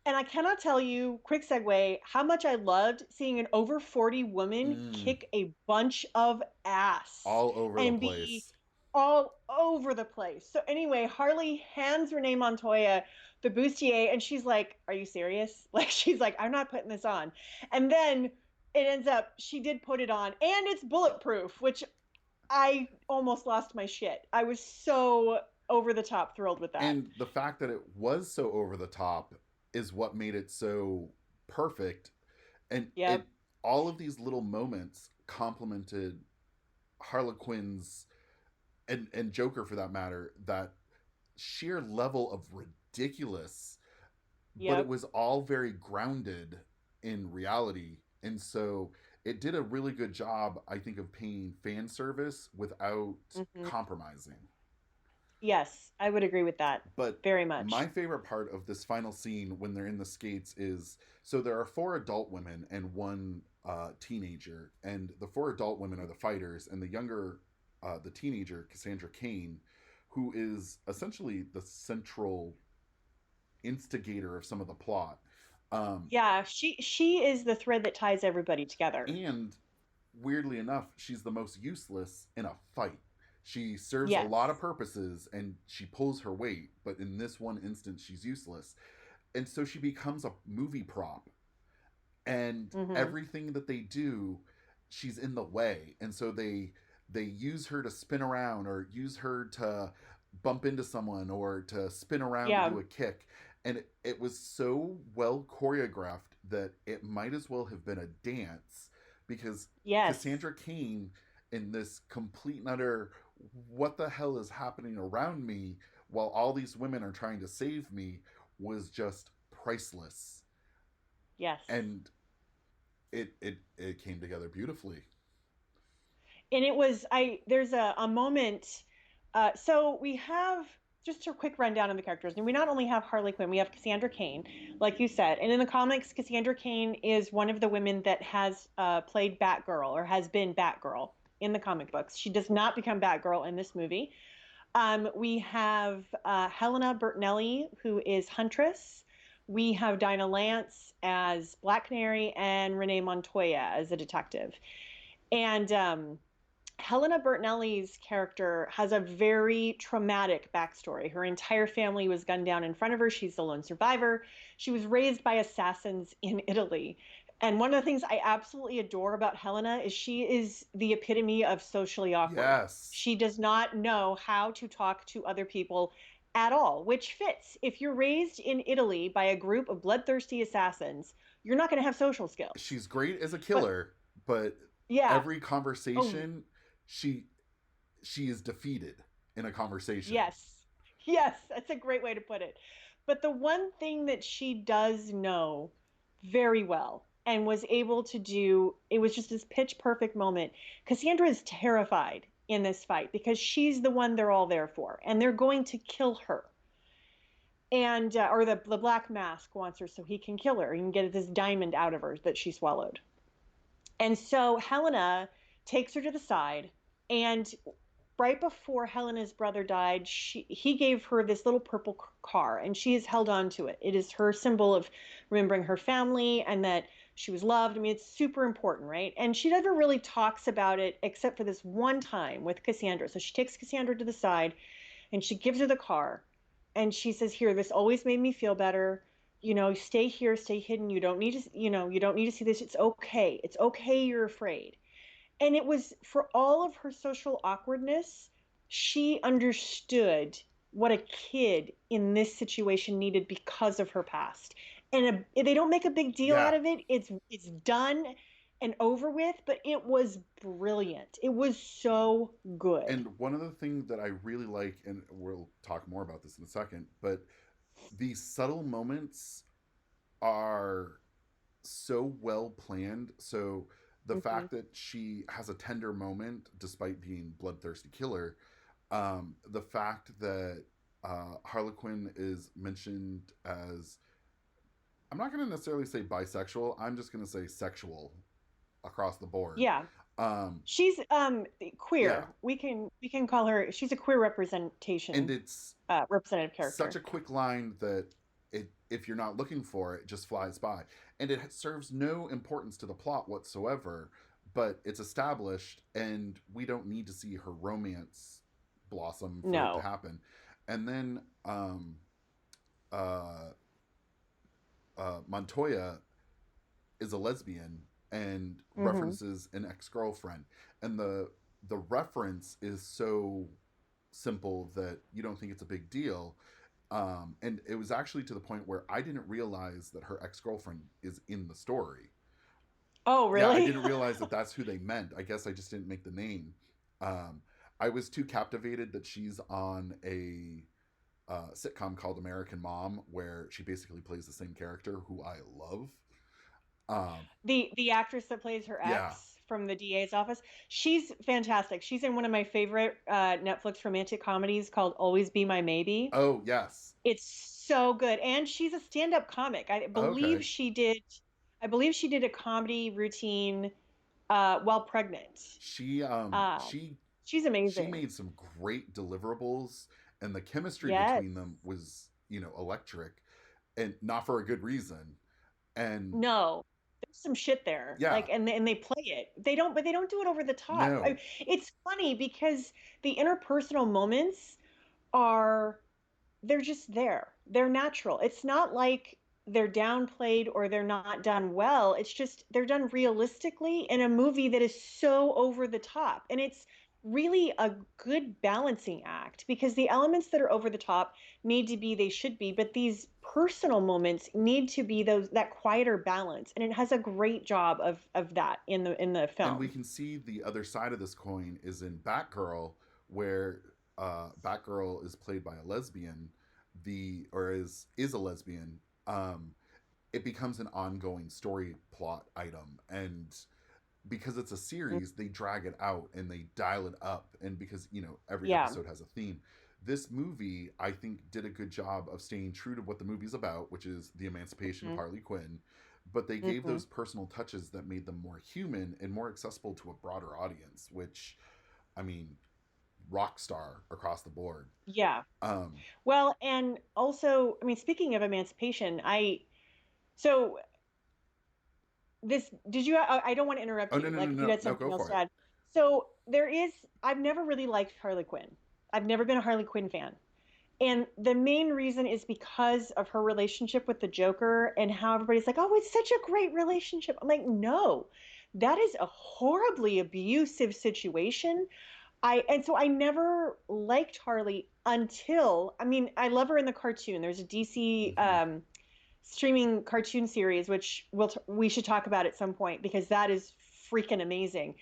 [SPEAKER 2] And I cannot tell you, quick segue, how much I loved seeing an over 40 woman
[SPEAKER 1] Mm,
[SPEAKER 2] kick a bunch of ass
[SPEAKER 1] all over the
[SPEAKER 2] and be
[SPEAKER 1] place.
[SPEAKER 2] all over the place. So anyway, Harley hands Renee Montoya the bustier and she's like, "Are you serious?" Like she's like, "I'm not putting this on." And then it ends up she did put it on and it's bulletproof, which I almost lost my shit. I was so over the top thrilled with that.
[SPEAKER 1] And the fact that it was so over the top is what made it so perfect. And
[SPEAKER 2] Yep.
[SPEAKER 1] it all of these little moments complemented Harlequin's and Joker for that matter, that sheer level of ridiculous, but it
[SPEAKER 2] Yep.
[SPEAKER 1] was all very grounded in reality. And so it did a really good job, I think, of paying fan service without
[SPEAKER 2] Hmm.
[SPEAKER 1] compromising.
[SPEAKER 2] Yes, I would agree with that
[SPEAKER 1] But
[SPEAKER 2] very
[SPEAKER 1] my
[SPEAKER 2] much.
[SPEAKER 1] favorite part of this final scene when they're in the skates is, so there are four adult women and one teenager, and the four adult women are the fighters, and the younger, the teenager, Cassandra Cain, who is essentially the central instigator of some of the plot. Um,
[SPEAKER 2] Yeah, she is the thread that ties everybody together.
[SPEAKER 1] and weirdly enough, she's the most useless in a fight. She serves a lot of
[SPEAKER 2] Yes.
[SPEAKER 1] purposes and she pulls her weight, but in this one instance, she's useless. And so she becomes a movie prop. And
[SPEAKER 2] Hmm.
[SPEAKER 1] everything that they do, she's in the way. And so they they use her to spin around or use her to bump into someone or to spin around to
[SPEAKER 2] Yeah.
[SPEAKER 1] do a kick. And it was so well choreographed that it might as well have been a dance, because
[SPEAKER 2] Yes.
[SPEAKER 1] Cassandra Cain, in this complete and utter what the hell is happening around me while all these women are trying to save me, was just priceless.
[SPEAKER 2] Yes.
[SPEAKER 1] And it came together beautifully.
[SPEAKER 2] And it was there's a moment. So we have just a quick rundown of the characters, and we not only have Harley Quinn, we have Cassandra Cain, like you said, and in the comics, Cassandra Cain is one of the women that has played Batgirl, or has been Batgirl in the comic books. She does not become Batgirl in this movie. We have Helena Bertinelli, who is Huntress. We have Dinah Lance as Black Canary, and Renee Montoya as a detective. And Helena Bertinelli's character has a very traumatic backstory. Her entire family was gunned down in front of her. She's the lone survivor. She was raised by assassins in Italy. And one of the things I absolutely adore about Helena is she is the epitome of socially awkward.
[SPEAKER 1] Yes.
[SPEAKER 2] She does not know how to talk to other people at all, which fits. If you're raised in Italy by a group of bloodthirsty assassins, you're not going to have social skills.
[SPEAKER 1] She's great as a
[SPEAKER 2] But
[SPEAKER 1] killer, but
[SPEAKER 2] yeah.
[SPEAKER 1] every
[SPEAKER 2] Oh,
[SPEAKER 1] conversation, she is defeated in a conversation.
[SPEAKER 2] yes. Yes, that's a great way to put it. But the one thing that she does know very well and was able to do, it was just this pitch perfect moment. Cassandra is terrified in this fight because she's the one they're all there for, and they're going to kill her. And or the Black Mask wants her so he can kill her. He can get this diamond out of her that she swallowed. And so Helena takes her to the side, and right before Helena's brother died, he gave her this little purple car, and she has held on to it. It is her symbol of remembering her family and that she was loved. I mean, it's super important, right? And she never really talks about it except for this one time with Cassandra. So she takes Cassandra to the side and she gives her the car, and she says, "Here, this always made me feel better. You know, stay here, stay hidden. You don't need to, you don't need to see this. It's okay. It's okay you're afraid." And it was, for all of her social awkwardness, she understood what a kid in this situation needed because of her past. And they don't make a big deal
[SPEAKER 1] Yeah.
[SPEAKER 2] out of it. It's done and over with, but it was brilliant. It was so good.
[SPEAKER 1] And one of the things that I really like, and we'll talk more about this in a second, but these subtle moments are so well planned. So the
[SPEAKER 2] Mm-hmm.
[SPEAKER 1] fact that she has a tender moment despite being bloodthirsty killer, the fact that Harlequin is mentioned as, I'm not going to necessarily say bisexual, I'm just going to say sexual across the board.
[SPEAKER 2] Yeah.
[SPEAKER 1] Um,
[SPEAKER 2] She's
[SPEAKER 1] yeah,
[SPEAKER 2] queer. We can call her, she's a queer
[SPEAKER 1] and
[SPEAKER 2] representation,
[SPEAKER 1] it's
[SPEAKER 2] representative
[SPEAKER 1] such
[SPEAKER 2] character.
[SPEAKER 1] a quick line that if you're not looking for it, it just flies by, and it serves no importance to the plot whatsoever. But it's established, and we don't need to see her romance blossom for it to
[SPEAKER 2] No.
[SPEAKER 1] happen. And then uh, Montoya is a lesbian and
[SPEAKER 2] Mm-hmm.
[SPEAKER 1] references an ex-girlfriend, and the reference is so simple that you don't think it's a big deal. And it was actually to the point where I didn't realize that her ex-girlfriend is in the story.
[SPEAKER 2] Oh,
[SPEAKER 1] Yeah, I
[SPEAKER 2] really?
[SPEAKER 1] didn't realize that that's who they meant. I guess I just didn't make the name. um, I was too captivated that she's on a sitcom called American Mom, where she basically plays the same character, who I love. um,
[SPEAKER 2] The actress that plays her
[SPEAKER 1] yeah.
[SPEAKER 2] ex from the DA's office, she's fantastic. She's in one of my favorite Netflix romantic comedies called Always Be My Maybe.
[SPEAKER 1] Oh yes.
[SPEAKER 2] It's so good, and she's a stand-up comic.
[SPEAKER 1] Okay.
[SPEAKER 2] I believe she did a comedy routine while pregnant.
[SPEAKER 1] she um
[SPEAKER 2] Uh,
[SPEAKER 1] she
[SPEAKER 2] she's
[SPEAKER 1] she
[SPEAKER 2] amazing.
[SPEAKER 1] made some great deliverables, and the chemistry
[SPEAKER 2] Yes.
[SPEAKER 1] between them was, electric, and not for a good reason. And
[SPEAKER 2] No, there's some shit there.
[SPEAKER 1] yeah.
[SPEAKER 2] Like, and they play it. But they don't do it over the top.
[SPEAKER 1] No.
[SPEAKER 2] It's funny because the interpersonal moments are, they're just there. They're natural. It's not like they're downplayed or they're not done well. It's just they're done realistically in a movie that is so over the top. And really a good balancing act, because the elements that are over the top need to be, they should be, but these personal moments need to be those, that quieter balance, and it has a great job of that in the
[SPEAKER 1] And we
[SPEAKER 2] film.
[SPEAKER 1] can see the other side of this coin is in Batgirl, where Batgirl is played by a lesbian, or is a lesbian. It becomes an ongoing story plot item, and because it's a series, they drag it out and they dial it up, and because every
[SPEAKER 2] Yeah.
[SPEAKER 1] episode has a theme. This movie, I think, did a good job of staying true to what the movie's about, which is the emancipation of
[SPEAKER 2] Hmm.
[SPEAKER 1] Harley Quinn, but they gave
[SPEAKER 2] Hmm.
[SPEAKER 1] those personal touches that made them more human and more accessible to a broader audience, which, I mean, rock star across the board.
[SPEAKER 2] Yeah.
[SPEAKER 1] um
[SPEAKER 2] Well, and also, I mean, speaking of emancipation, so this, did you, I don't want to interrupt
[SPEAKER 1] oh, no,
[SPEAKER 2] you.
[SPEAKER 1] no, no,
[SPEAKER 2] Like if you
[SPEAKER 1] no,
[SPEAKER 2] had
[SPEAKER 1] no,
[SPEAKER 2] something
[SPEAKER 1] go
[SPEAKER 2] else
[SPEAKER 1] for
[SPEAKER 2] to
[SPEAKER 1] it.
[SPEAKER 2] add. So I've never really liked Harley Quinn. I've never been a Harley Quinn fan. And the main reason is because of her relationship with the Joker, and how everybody's like, oh, it's such a great relationship. I'm like, no, that is a horribly abusive situation. And so I never liked Harley until, I mean, I love her in the cartoon. There's a DC
[SPEAKER 1] Hmm.
[SPEAKER 2] streaming cartoon series, which we should talk about at some point, because that is freaking amazing.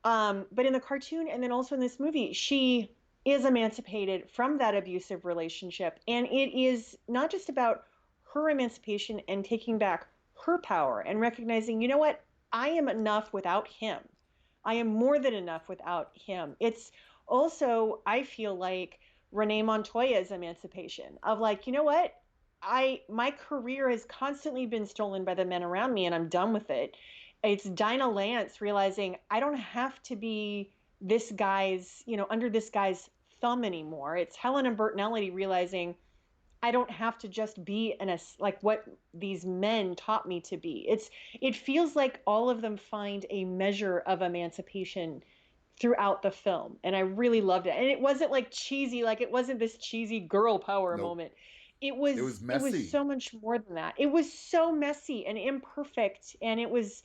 [SPEAKER 2] But in the cartoon, and then also in this movie, she is emancipated from that abusive relationship. And it is not just about her emancipation and taking back her power and recognizing, you know what, I am enough without him. I am more than enough without him. It's also, I feel like, Renee Montoya's emancipation of like, you know what? My career has constantly been stolen by the men around me, and I'm done with it. It's Dinah Lance realizing I don't have to be this guy's, under this guy's thumb anymore. It's Helena Bertinelli realizing I don't have to just be like what these men taught me to be. It feels like all of them find a measure of emancipation throughout the film, and I really loved it. And it wasn't like cheesy, like it wasn't this cheesy girl power
[SPEAKER 1] Nope.
[SPEAKER 2] moment.
[SPEAKER 1] It was
[SPEAKER 2] It was
[SPEAKER 1] messy.
[SPEAKER 2] so much more than that. It was so messy and imperfect, and it was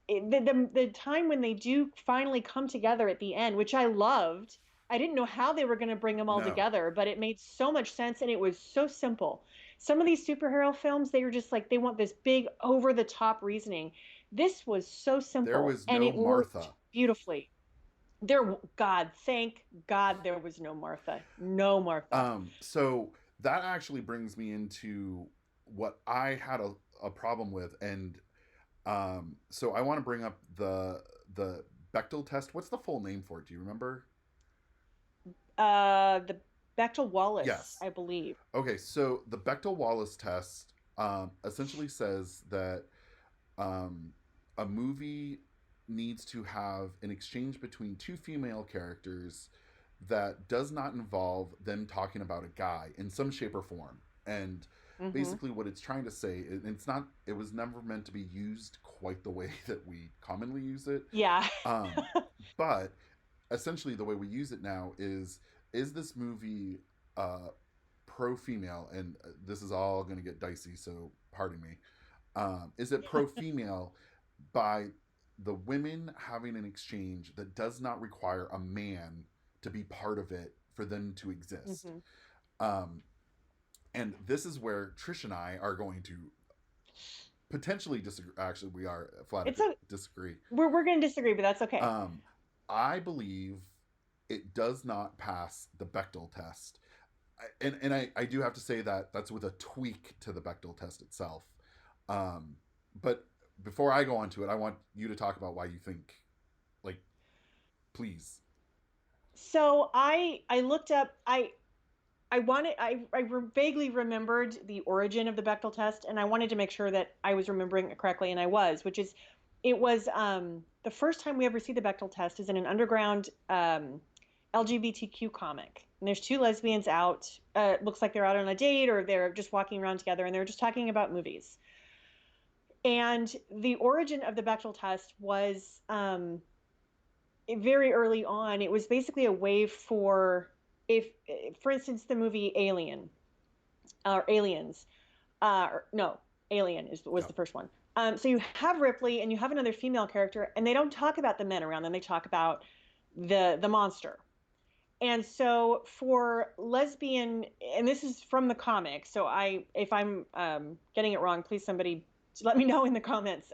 [SPEAKER 2] the time when they do finally come together at the end, which I loved. I didn't know how they were going to bring them all
[SPEAKER 1] No,
[SPEAKER 2] together, but it made so much sense, and it was so simple. Some of these superhero films, they were just like, they want this big over the top reasoning. This was so
[SPEAKER 1] there
[SPEAKER 2] simple,
[SPEAKER 1] was
[SPEAKER 2] and
[SPEAKER 1] no
[SPEAKER 2] it worked
[SPEAKER 1] Martha.
[SPEAKER 2] beautifully. God, thank God there was no Martha. No Martha.
[SPEAKER 1] So that actually brings me into what I had a problem with, and so I want to bring up the Bechtel test. What's the full name for it? Do you remember?
[SPEAKER 2] The Bechdel Wallace,
[SPEAKER 1] Yes.
[SPEAKER 2] I believe.
[SPEAKER 1] Okay, so the Bechtel Wallace test essentially says that um, a movie needs to have an exchange between two female characters that does not involve them talking about a guy in some shape or form. And
[SPEAKER 2] Hmm.
[SPEAKER 1] basically, what it's trying to say, and it's not, it was never meant to be used quite the way that we commonly use it.
[SPEAKER 2] Yeah.
[SPEAKER 1] Um, but essentially, the way we use it now is this movie pro female? And this is all going to get dicey, so pardon me. Is it pro female by the women having an exchange that does not require a man to be part of it for them to exist?
[SPEAKER 2] Hmm.
[SPEAKER 1] Um, and this is where Trish and I are going to potentially disagree. Actually, we are flat out
[SPEAKER 2] It's a
[SPEAKER 1] disagree.
[SPEAKER 2] we're going to disagree, but that's okay.
[SPEAKER 1] Um, I believe it does not pass the Bechtel test. And I do have to say that that's with a tweak to the Bechtel test itself. Um, but before I go on to it, I want you to talk about why you think, like, please.
[SPEAKER 2] So I looked up, vaguely remembered the origin of the Bechdel test, and I wanted to make sure that I was remembering it correctly, and I was, which is, it was the first time we ever see the Bechdel test is in an underground LGBTQ comic. And there's two lesbians out. Looks like they're out on a date, or they're just walking around together, and they're just talking about movies. And the origin of the Bechdel test was very early on. It was basically a way for, if, for instance, the movie Alien or Aliens, no, Alien was
[SPEAKER 1] Yeah.
[SPEAKER 2] the first one. So you have Ripley and you have another female character, and they don't talk about the men around them. They talk about the monster. And so for lesbian, and this is from the comic, so if I'm getting it wrong, please somebody let me know in the comments.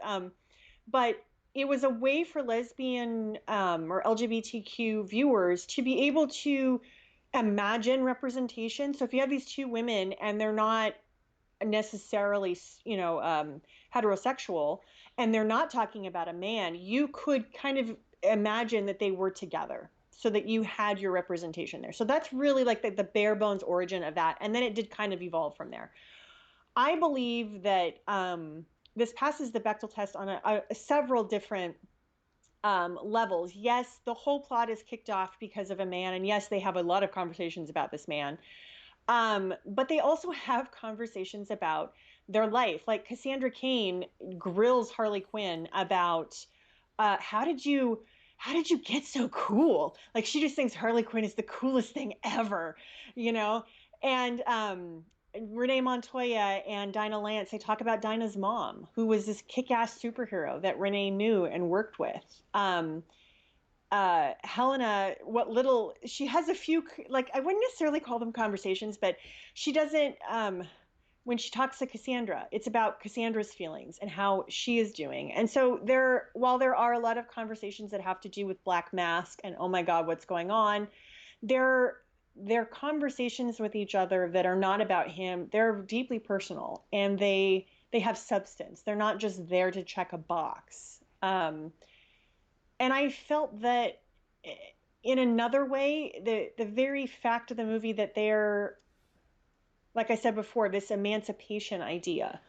[SPEAKER 2] But it was a way for lesbian or LGBTQ viewers to be able to imagine representation. So if you have these two women and they're not necessarily, heterosexual, and they're not talking about a man, you could kind of imagine that they were together so that you had your representation there. So that's really like the bare bones origin of that. And then it did kind of evolve from there. I believe that this passes the Bechdel test on several different levels. Yes, the whole plot is kicked off because of a man, and yes, they have a lot of conversations about this man. But they also have conversations about their life. Like Cassandra Cain grills Harley Quinn about how did you get so cool? Like she just thinks Harley Quinn is the coolest thing ever, you know? And Renee Montoya and Dinah Lance, they talk about Dinah's mom, who was this kick-ass superhero that Renee knew and worked with. Helena, what little she has a few, like I wouldn't necessarily call them conversations, but she doesn't. When she talks to Cassandra, it's about Cassandra's feelings and how she is doing. And so while there are a lot of conversations that have to do with Black Mask and oh my God, what's going on, they're conversations with each other that are not about him. They're deeply personal and they have substance. They're not just there to check a box. And I felt that in another way, the very fact of the movie that they're, like I said before, this emancipation idea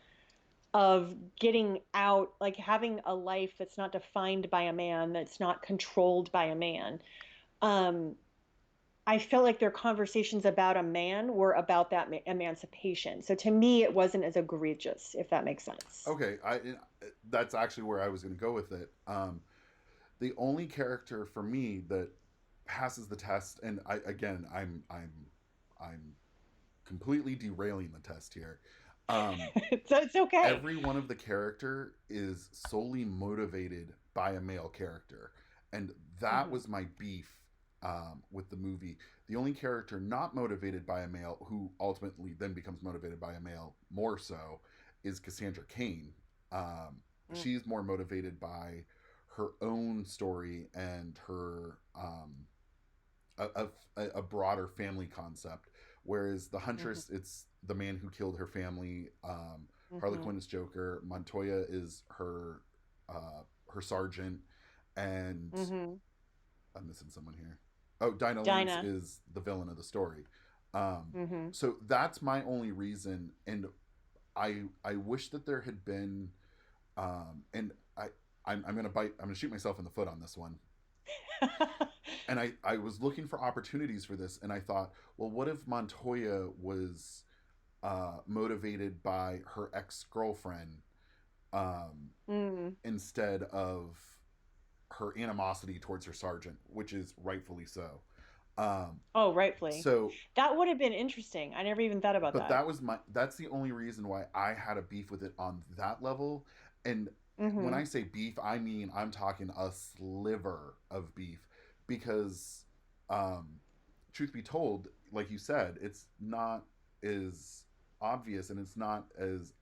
[SPEAKER 2] of getting out, like having a life that's not defined by a man, that's not controlled by a man. I felt like their conversations about a man were about that emancipation. So to me, it wasn't as egregious, if that makes sense.
[SPEAKER 1] Okay, that's actually where I was going to go with it. The only character for me that passes the test, and I'm completely derailing the test here.
[SPEAKER 2] It's okay.
[SPEAKER 1] Every one of the character is solely motivated by a male character, and that was my beef with the movie. The only character not motivated by a male, who ultimately then becomes motivated by a male more so, is Cassandra Cain. She's more motivated by her own story and her a broader family concept, whereas the Huntress, it's the man who killed her family. Harley Quinn is Joker. Montoya is her sergeant, and I'm missing someone here. Oh, Dinah Lance is the villain of the story. So that's my only reason, and I wish that there had been, and I'm gonna shoot myself in the foot on this one. And I was looking for opportunities for this, and I thought, well, what if Montoya was motivated by her ex-girlfriend instead of her animosity towards her sergeant, which is rightfully so.
[SPEAKER 2] Rightfully. So that would have been interesting. I never even thought about that.
[SPEAKER 1] But that's the only reason why I had a beef with it on that level. And when I say beef, I mean I'm talking a sliver of beef, because truth be told, like you said, it's not as obvious and it's not as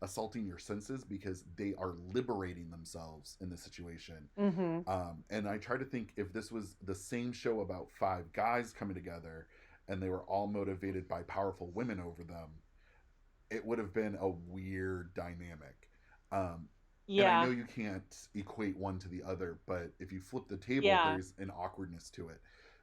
[SPEAKER 1] assaulting your senses, because they are liberating themselves in this situation. And I try to think, if this was the same show about 5 guys coming together and they were all motivated by powerful women over them, it would have been a weird dynamic. And I know you can't equate one to the other, but if you flip the table, there's an awkwardness to it.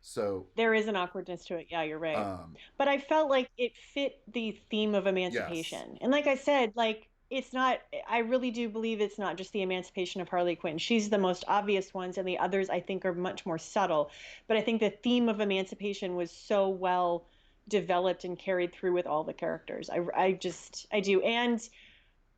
[SPEAKER 1] So
[SPEAKER 2] there is an awkwardness to it. Yeah, you're right. But I felt like it fit the theme of emancipation. Yes. And like I said, like it's not, I really do believe it's not just the emancipation of Harley Quinn. She's the most obvious ones, and the others I think are much more subtle. But I think the theme of emancipation was so well developed and carried through with all the characters. I do. And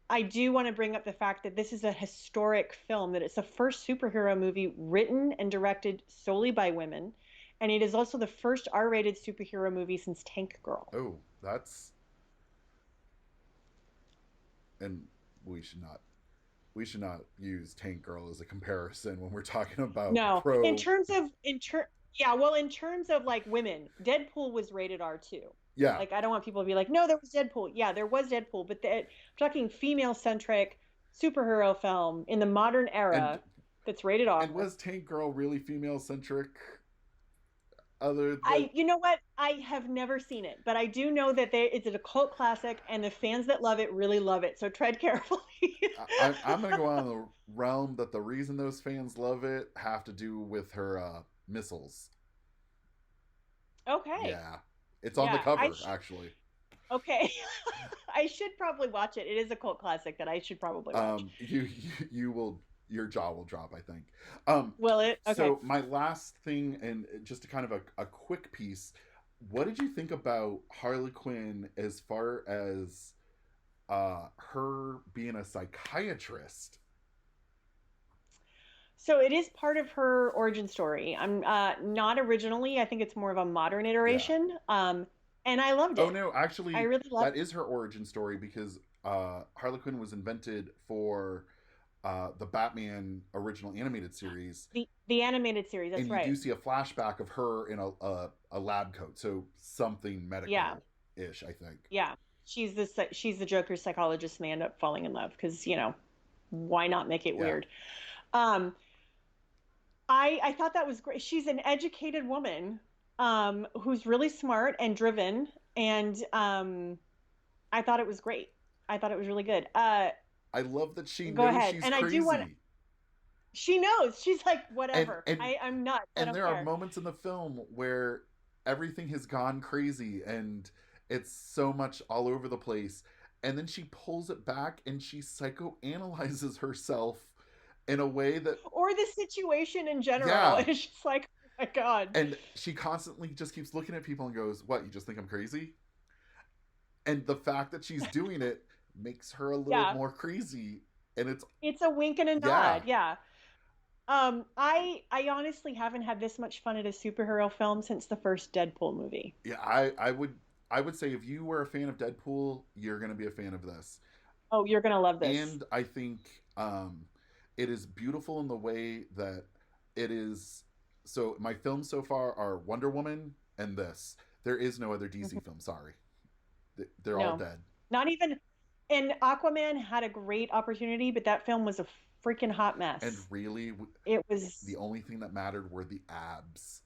[SPEAKER 2] I do want to bring up the fact that this is a historic film, that it's the first superhero movie written and directed solely by women. And it is also the first R-rated superhero movie since Tank Girl.
[SPEAKER 1] Oh, that's... And we should not we should not use Tank Girl as a comparison when we're talking about
[SPEAKER 2] No, in
[SPEAKER 1] pro.
[SPEAKER 2] terms of yeah, well, in terms of like women, Deadpool was rated R too.
[SPEAKER 1] Yeah,
[SPEAKER 2] Like I don't want people to be like, no, there was Deadpool. Yeah, there was Deadpool, but I'm talking female centric superhero film in the modern
[SPEAKER 1] and
[SPEAKER 2] era that's rated R.
[SPEAKER 1] was Tank Girl really female centric? Other than
[SPEAKER 2] You know what? I have never seen it, but I do know that it's a cult classic, and the fans that love it really love it. So tread carefully.
[SPEAKER 1] I'm going to go on the realm that the reason those fans love it have to do with her missiles.
[SPEAKER 2] Okay.
[SPEAKER 1] Yeah, it's on the
[SPEAKER 2] Yeah,
[SPEAKER 1] cover actually.
[SPEAKER 2] okay. I should probably watch it. It is a cult classic that I should probably watch.
[SPEAKER 1] You will, your jaw will drop, I think.
[SPEAKER 2] Will it? Okay.
[SPEAKER 1] So my last thing, and just a kind of a quick piece. What did you think about Harley Quinn as far as her being a psychiatrist?
[SPEAKER 2] So it is part of her origin story. I'm not originally. I think it's more of a modern
[SPEAKER 1] Yeah.
[SPEAKER 2] iteration. And I loved
[SPEAKER 1] Oh
[SPEAKER 2] it.
[SPEAKER 1] no,
[SPEAKER 2] I
[SPEAKER 1] actually,
[SPEAKER 2] really loved
[SPEAKER 1] that is her origin story because Harley Quinn was invented for the Batman original animated series,
[SPEAKER 2] the animated series. That's
[SPEAKER 1] and you
[SPEAKER 2] right.
[SPEAKER 1] do see a flashback of her in a lab coat, so something
[SPEAKER 2] Yeah,
[SPEAKER 1] medical ish, I think.
[SPEAKER 2] yeah. She's the Joker's psychologist, and they end up falling in love because why not make it
[SPEAKER 1] Yeah,
[SPEAKER 2] weird? Um, I thought that was great. She's an educated woman who's really smart and driven, and I thought it was great. I thought it was really good.
[SPEAKER 1] I love that she
[SPEAKER 2] Go
[SPEAKER 1] knows
[SPEAKER 2] ahead.
[SPEAKER 1] she's
[SPEAKER 2] And I do want.
[SPEAKER 1] crazy,
[SPEAKER 2] She knows. She's like,
[SPEAKER 1] and
[SPEAKER 2] whatever.
[SPEAKER 1] and
[SPEAKER 2] I'm nuts. I
[SPEAKER 1] and
[SPEAKER 2] don't
[SPEAKER 1] there are
[SPEAKER 2] care.
[SPEAKER 1] moments in the film where everything has gone crazy and it's so much all over the place, and then she pulls it back and she psychoanalyzes herself in a way that,
[SPEAKER 2] Or the situation in general.
[SPEAKER 1] yeah,
[SPEAKER 2] It's just like, oh my God.
[SPEAKER 1] and she constantly just keeps looking at people and goes, what, you just think I'm crazy? And the fact that she's doing it makes her a little
[SPEAKER 2] Yeah.
[SPEAKER 1] more crazy, and
[SPEAKER 2] It's a wink and a
[SPEAKER 1] yeah,
[SPEAKER 2] nod. Yeah. I honestly haven't had this much fun at a superhero film since the first Deadpool movie.
[SPEAKER 1] yeah. I would say if you were a fan of Deadpool, you're going to be a fan of this.
[SPEAKER 2] Oh, you're gonna love this.
[SPEAKER 1] And I think it is beautiful in the way that it is. So my films so far are Wonder Woman and this. There is no other DC
[SPEAKER 2] Mhm.
[SPEAKER 1] film. Sorry, they're all
[SPEAKER 2] No,
[SPEAKER 1] dead.
[SPEAKER 2] not even. And Aquaman had a great opportunity, but that film was a freaking hot
[SPEAKER 1] And
[SPEAKER 2] mess.
[SPEAKER 1] really,
[SPEAKER 2] It was,
[SPEAKER 1] the only thing that mattered were the abs.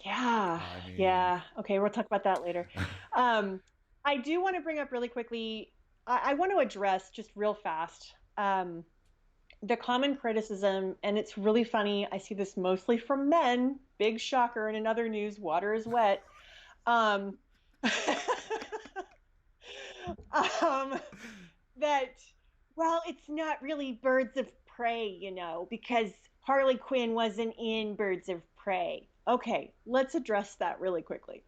[SPEAKER 2] yeah,
[SPEAKER 1] I mean,
[SPEAKER 2] yeah. Okay, we'll talk about that later. Um, I do want to bring up really quickly. I want to address just real fast the common criticism, and it's really funny. I see this mostly from men. Big shocker. In another news, water is wet. Um, um, that, well, it's not really Birds of Prey, because Harley Quinn wasn't in Birds of Prey. Okay, let's address that really quickly.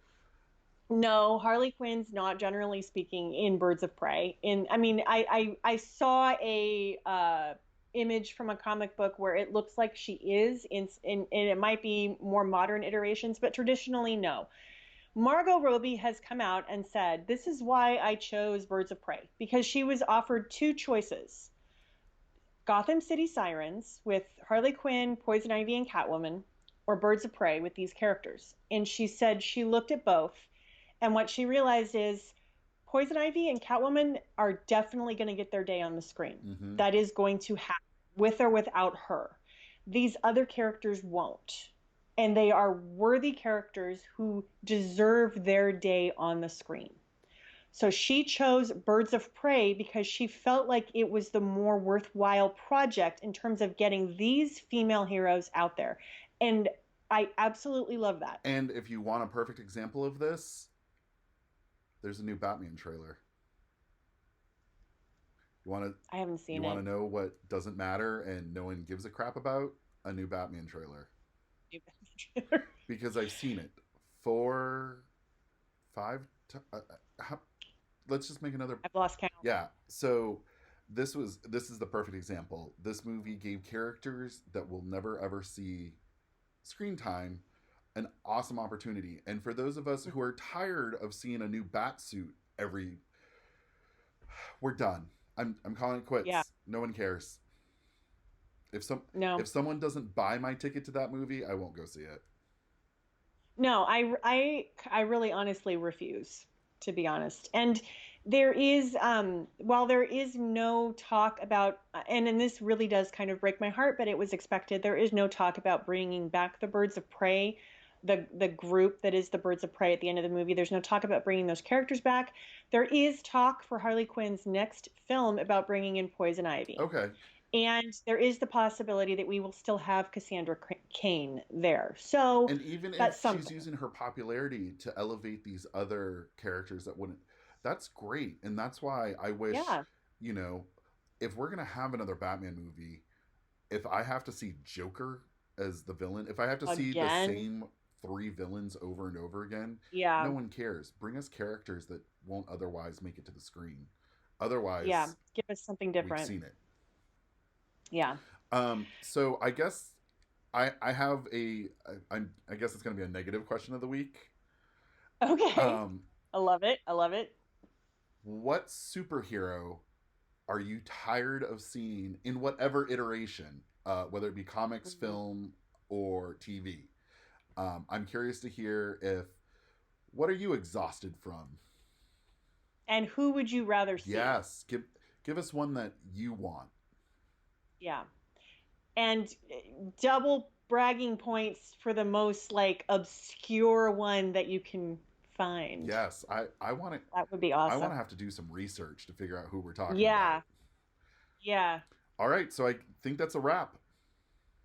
[SPEAKER 2] No, Harley Quinn's not generally speaking in Birds of Prey. I mean, I saw a image from a comic book where it looks like she is and it might be more modern iterations, but traditionally, no. Margot Robbie has come out and said, "This is why I chose Birds of Prey," because she was offered two choices: Gotham City Sirens with Harley Quinn, Poison Ivy, and Catwoman, or Birds of Prey with these characters. And she said she looked at both, and what she realized is Poison Ivy and Catwoman are definitely going to get their day on the screen.
[SPEAKER 1] mm-hmm.
[SPEAKER 2] That is going to happen with or without her. These other characters won't. And they are worthy characters who deserve their day on the screen. So she chose Birds of Prey because she felt like it was the more worthwhile project in terms of getting these female heroes out there. And I absolutely love that.
[SPEAKER 1] And if you want a perfect example of this, there's a new Batman trailer.
[SPEAKER 2] I haven't seen
[SPEAKER 1] you
[SPEAKER 2] it.
[SPEAKER 1] want to know what doesn't matter and no one gives a crap about? A new Batman trailer. Because I've seen it 4, 5. Let's just make another.
[SPEAKER 2] I've lost count.
[SPEAKER 1] Yeah. So this is the perfect example. This movie gave characters that will never ever see screen time an awesome opportunity. And for those of us who are tired of seeing a new bat suit we're done. I'm calling it
[SPEAKER 2] Yeah.
[SPEAKER 1] quits. No one cares. If some
[SPEAKER 2] No.
[SPEAKER 1] if someone doesn't buy my ticket to that movie, I won't go see it.
[SPEAKER 2] No, I really honestly refuse, to be honest. And there is, while there is no talk about, and this really does kind of break my heart, but it was expected. There is no talk about bringing back the Birds of Prey, the group that is the Birds of Prey at the end of the movie. There's no talk about bringing those characters back. There is talk for Harley Quinn's next film about bringing in Poison Ivy.
[SPEAKER 1] Okay.
[SPEAKER 2] And there is the possibility that we will still have Cassandra Cain there. So
[SPEAKER 1] And even if
[SPEAKER 2] that's
[SPEAKER 1] she's
[SPEAKER 2] something.
[SPEAKER 1] using her popularity to elevate these other characters that wouldn't, that's great. And that's why I wish,
[SPEAKER 2] Yeah.
[SPEAKER 1] you know, if we're going to have another Batman movie, if I have to see Joker as the villain, if I have to see the
[SPEAKER 2] Again.
[SPEAKER 1] same three villains over and over again, no
[SPEAKER 2] Yeah.
[SPEAKER 1] one cares. Bring us characters that won't otherwise make it to the screen.
[SPEAKER 2] Yeah.
[SPEAKER 1] Otherwise,
[SPEAKER 2] Give us something
[SPEAKER 1] we've
[SPEAKER 2] different.
[SPEAKER 1] seen it.
[SPEAKER 2] Yeah.
[SPEAKER 1] So I guess I have I guess it's going to be a negative question of the week.
[SPEAKER 2] Okay.
[SPEAKER 1] Um,
[SPEAKER 2] I love it. I love it.
[SPEAKER 1] what superhero are you tired of seeing in whatever iteration, whether it be comics,
[SPEAKER 2] Mhm.
[SPEAKER 1] film, or TV? I'm curious to hear if what are you exhausted from?
[SPEAKER 2] And who would you rather see?
[SPEAKER 1] Yes, give us one that you want.
[SPEAKER 2] Yeah. And double bragging points for the most like obscure one that you can find.
[SPEAKER 1] Yes, I want to
[SPEAKER 2] That would be
[SPEAKER 1] I want
[SPEAKER 2] awesome.
[SPEAKER 1] to have to do some research to figure out who we're talking about.
[SPEAKER 2] Yeah. Yeah.
[SPEAKER 1] All right, so I think that's a wrap.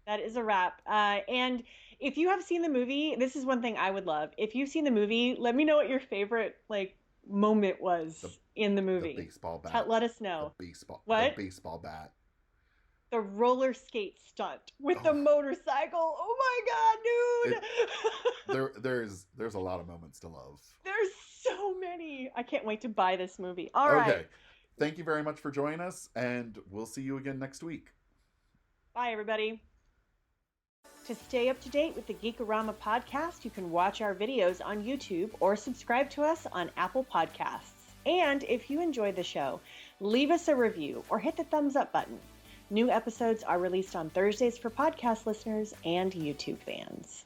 [SPEAKER 2] That is a wrap. And if you have seen the movie, this is one thing I would love. If you've seen the movie, let me know what your favorite like moment
[SPEAKER 1] The
[SPEAKER 2] was in the
[SPEAKER 1] the
[SPEAKER 2] movie.
[SPEAKER 1] baseball bat.
[SPEAKER 2] Let us know.
[SPEAKER 1] The
[SPEAKER 2] What?
[SPEAKER 1] baseball bat.
[SPEAKER 2] The roller skate stunt with the
[SPEAKER 1] Oh,
[SPEAKER 2] motorcycle. Oh my god, dude!
[SPEAKER 1] there's a lot of moments to love.
[SPEAKER 2] There's so many. I can't wait to buy this movie. All right.
[SPEAKER 1] Okay. Thank you very much for joining us, and we'll see you again next week.
[SPEAKER 2] Bye, everybody. To stay up to date with the Geekorama podcast, you can watch our videos on YouTube or subscribe to us on Apple Podcasts. And if you enjoyed the show, leave us a review or hit the thumbs up button. New episodes are released on Thursdays for podcast listeners and YouTube fans.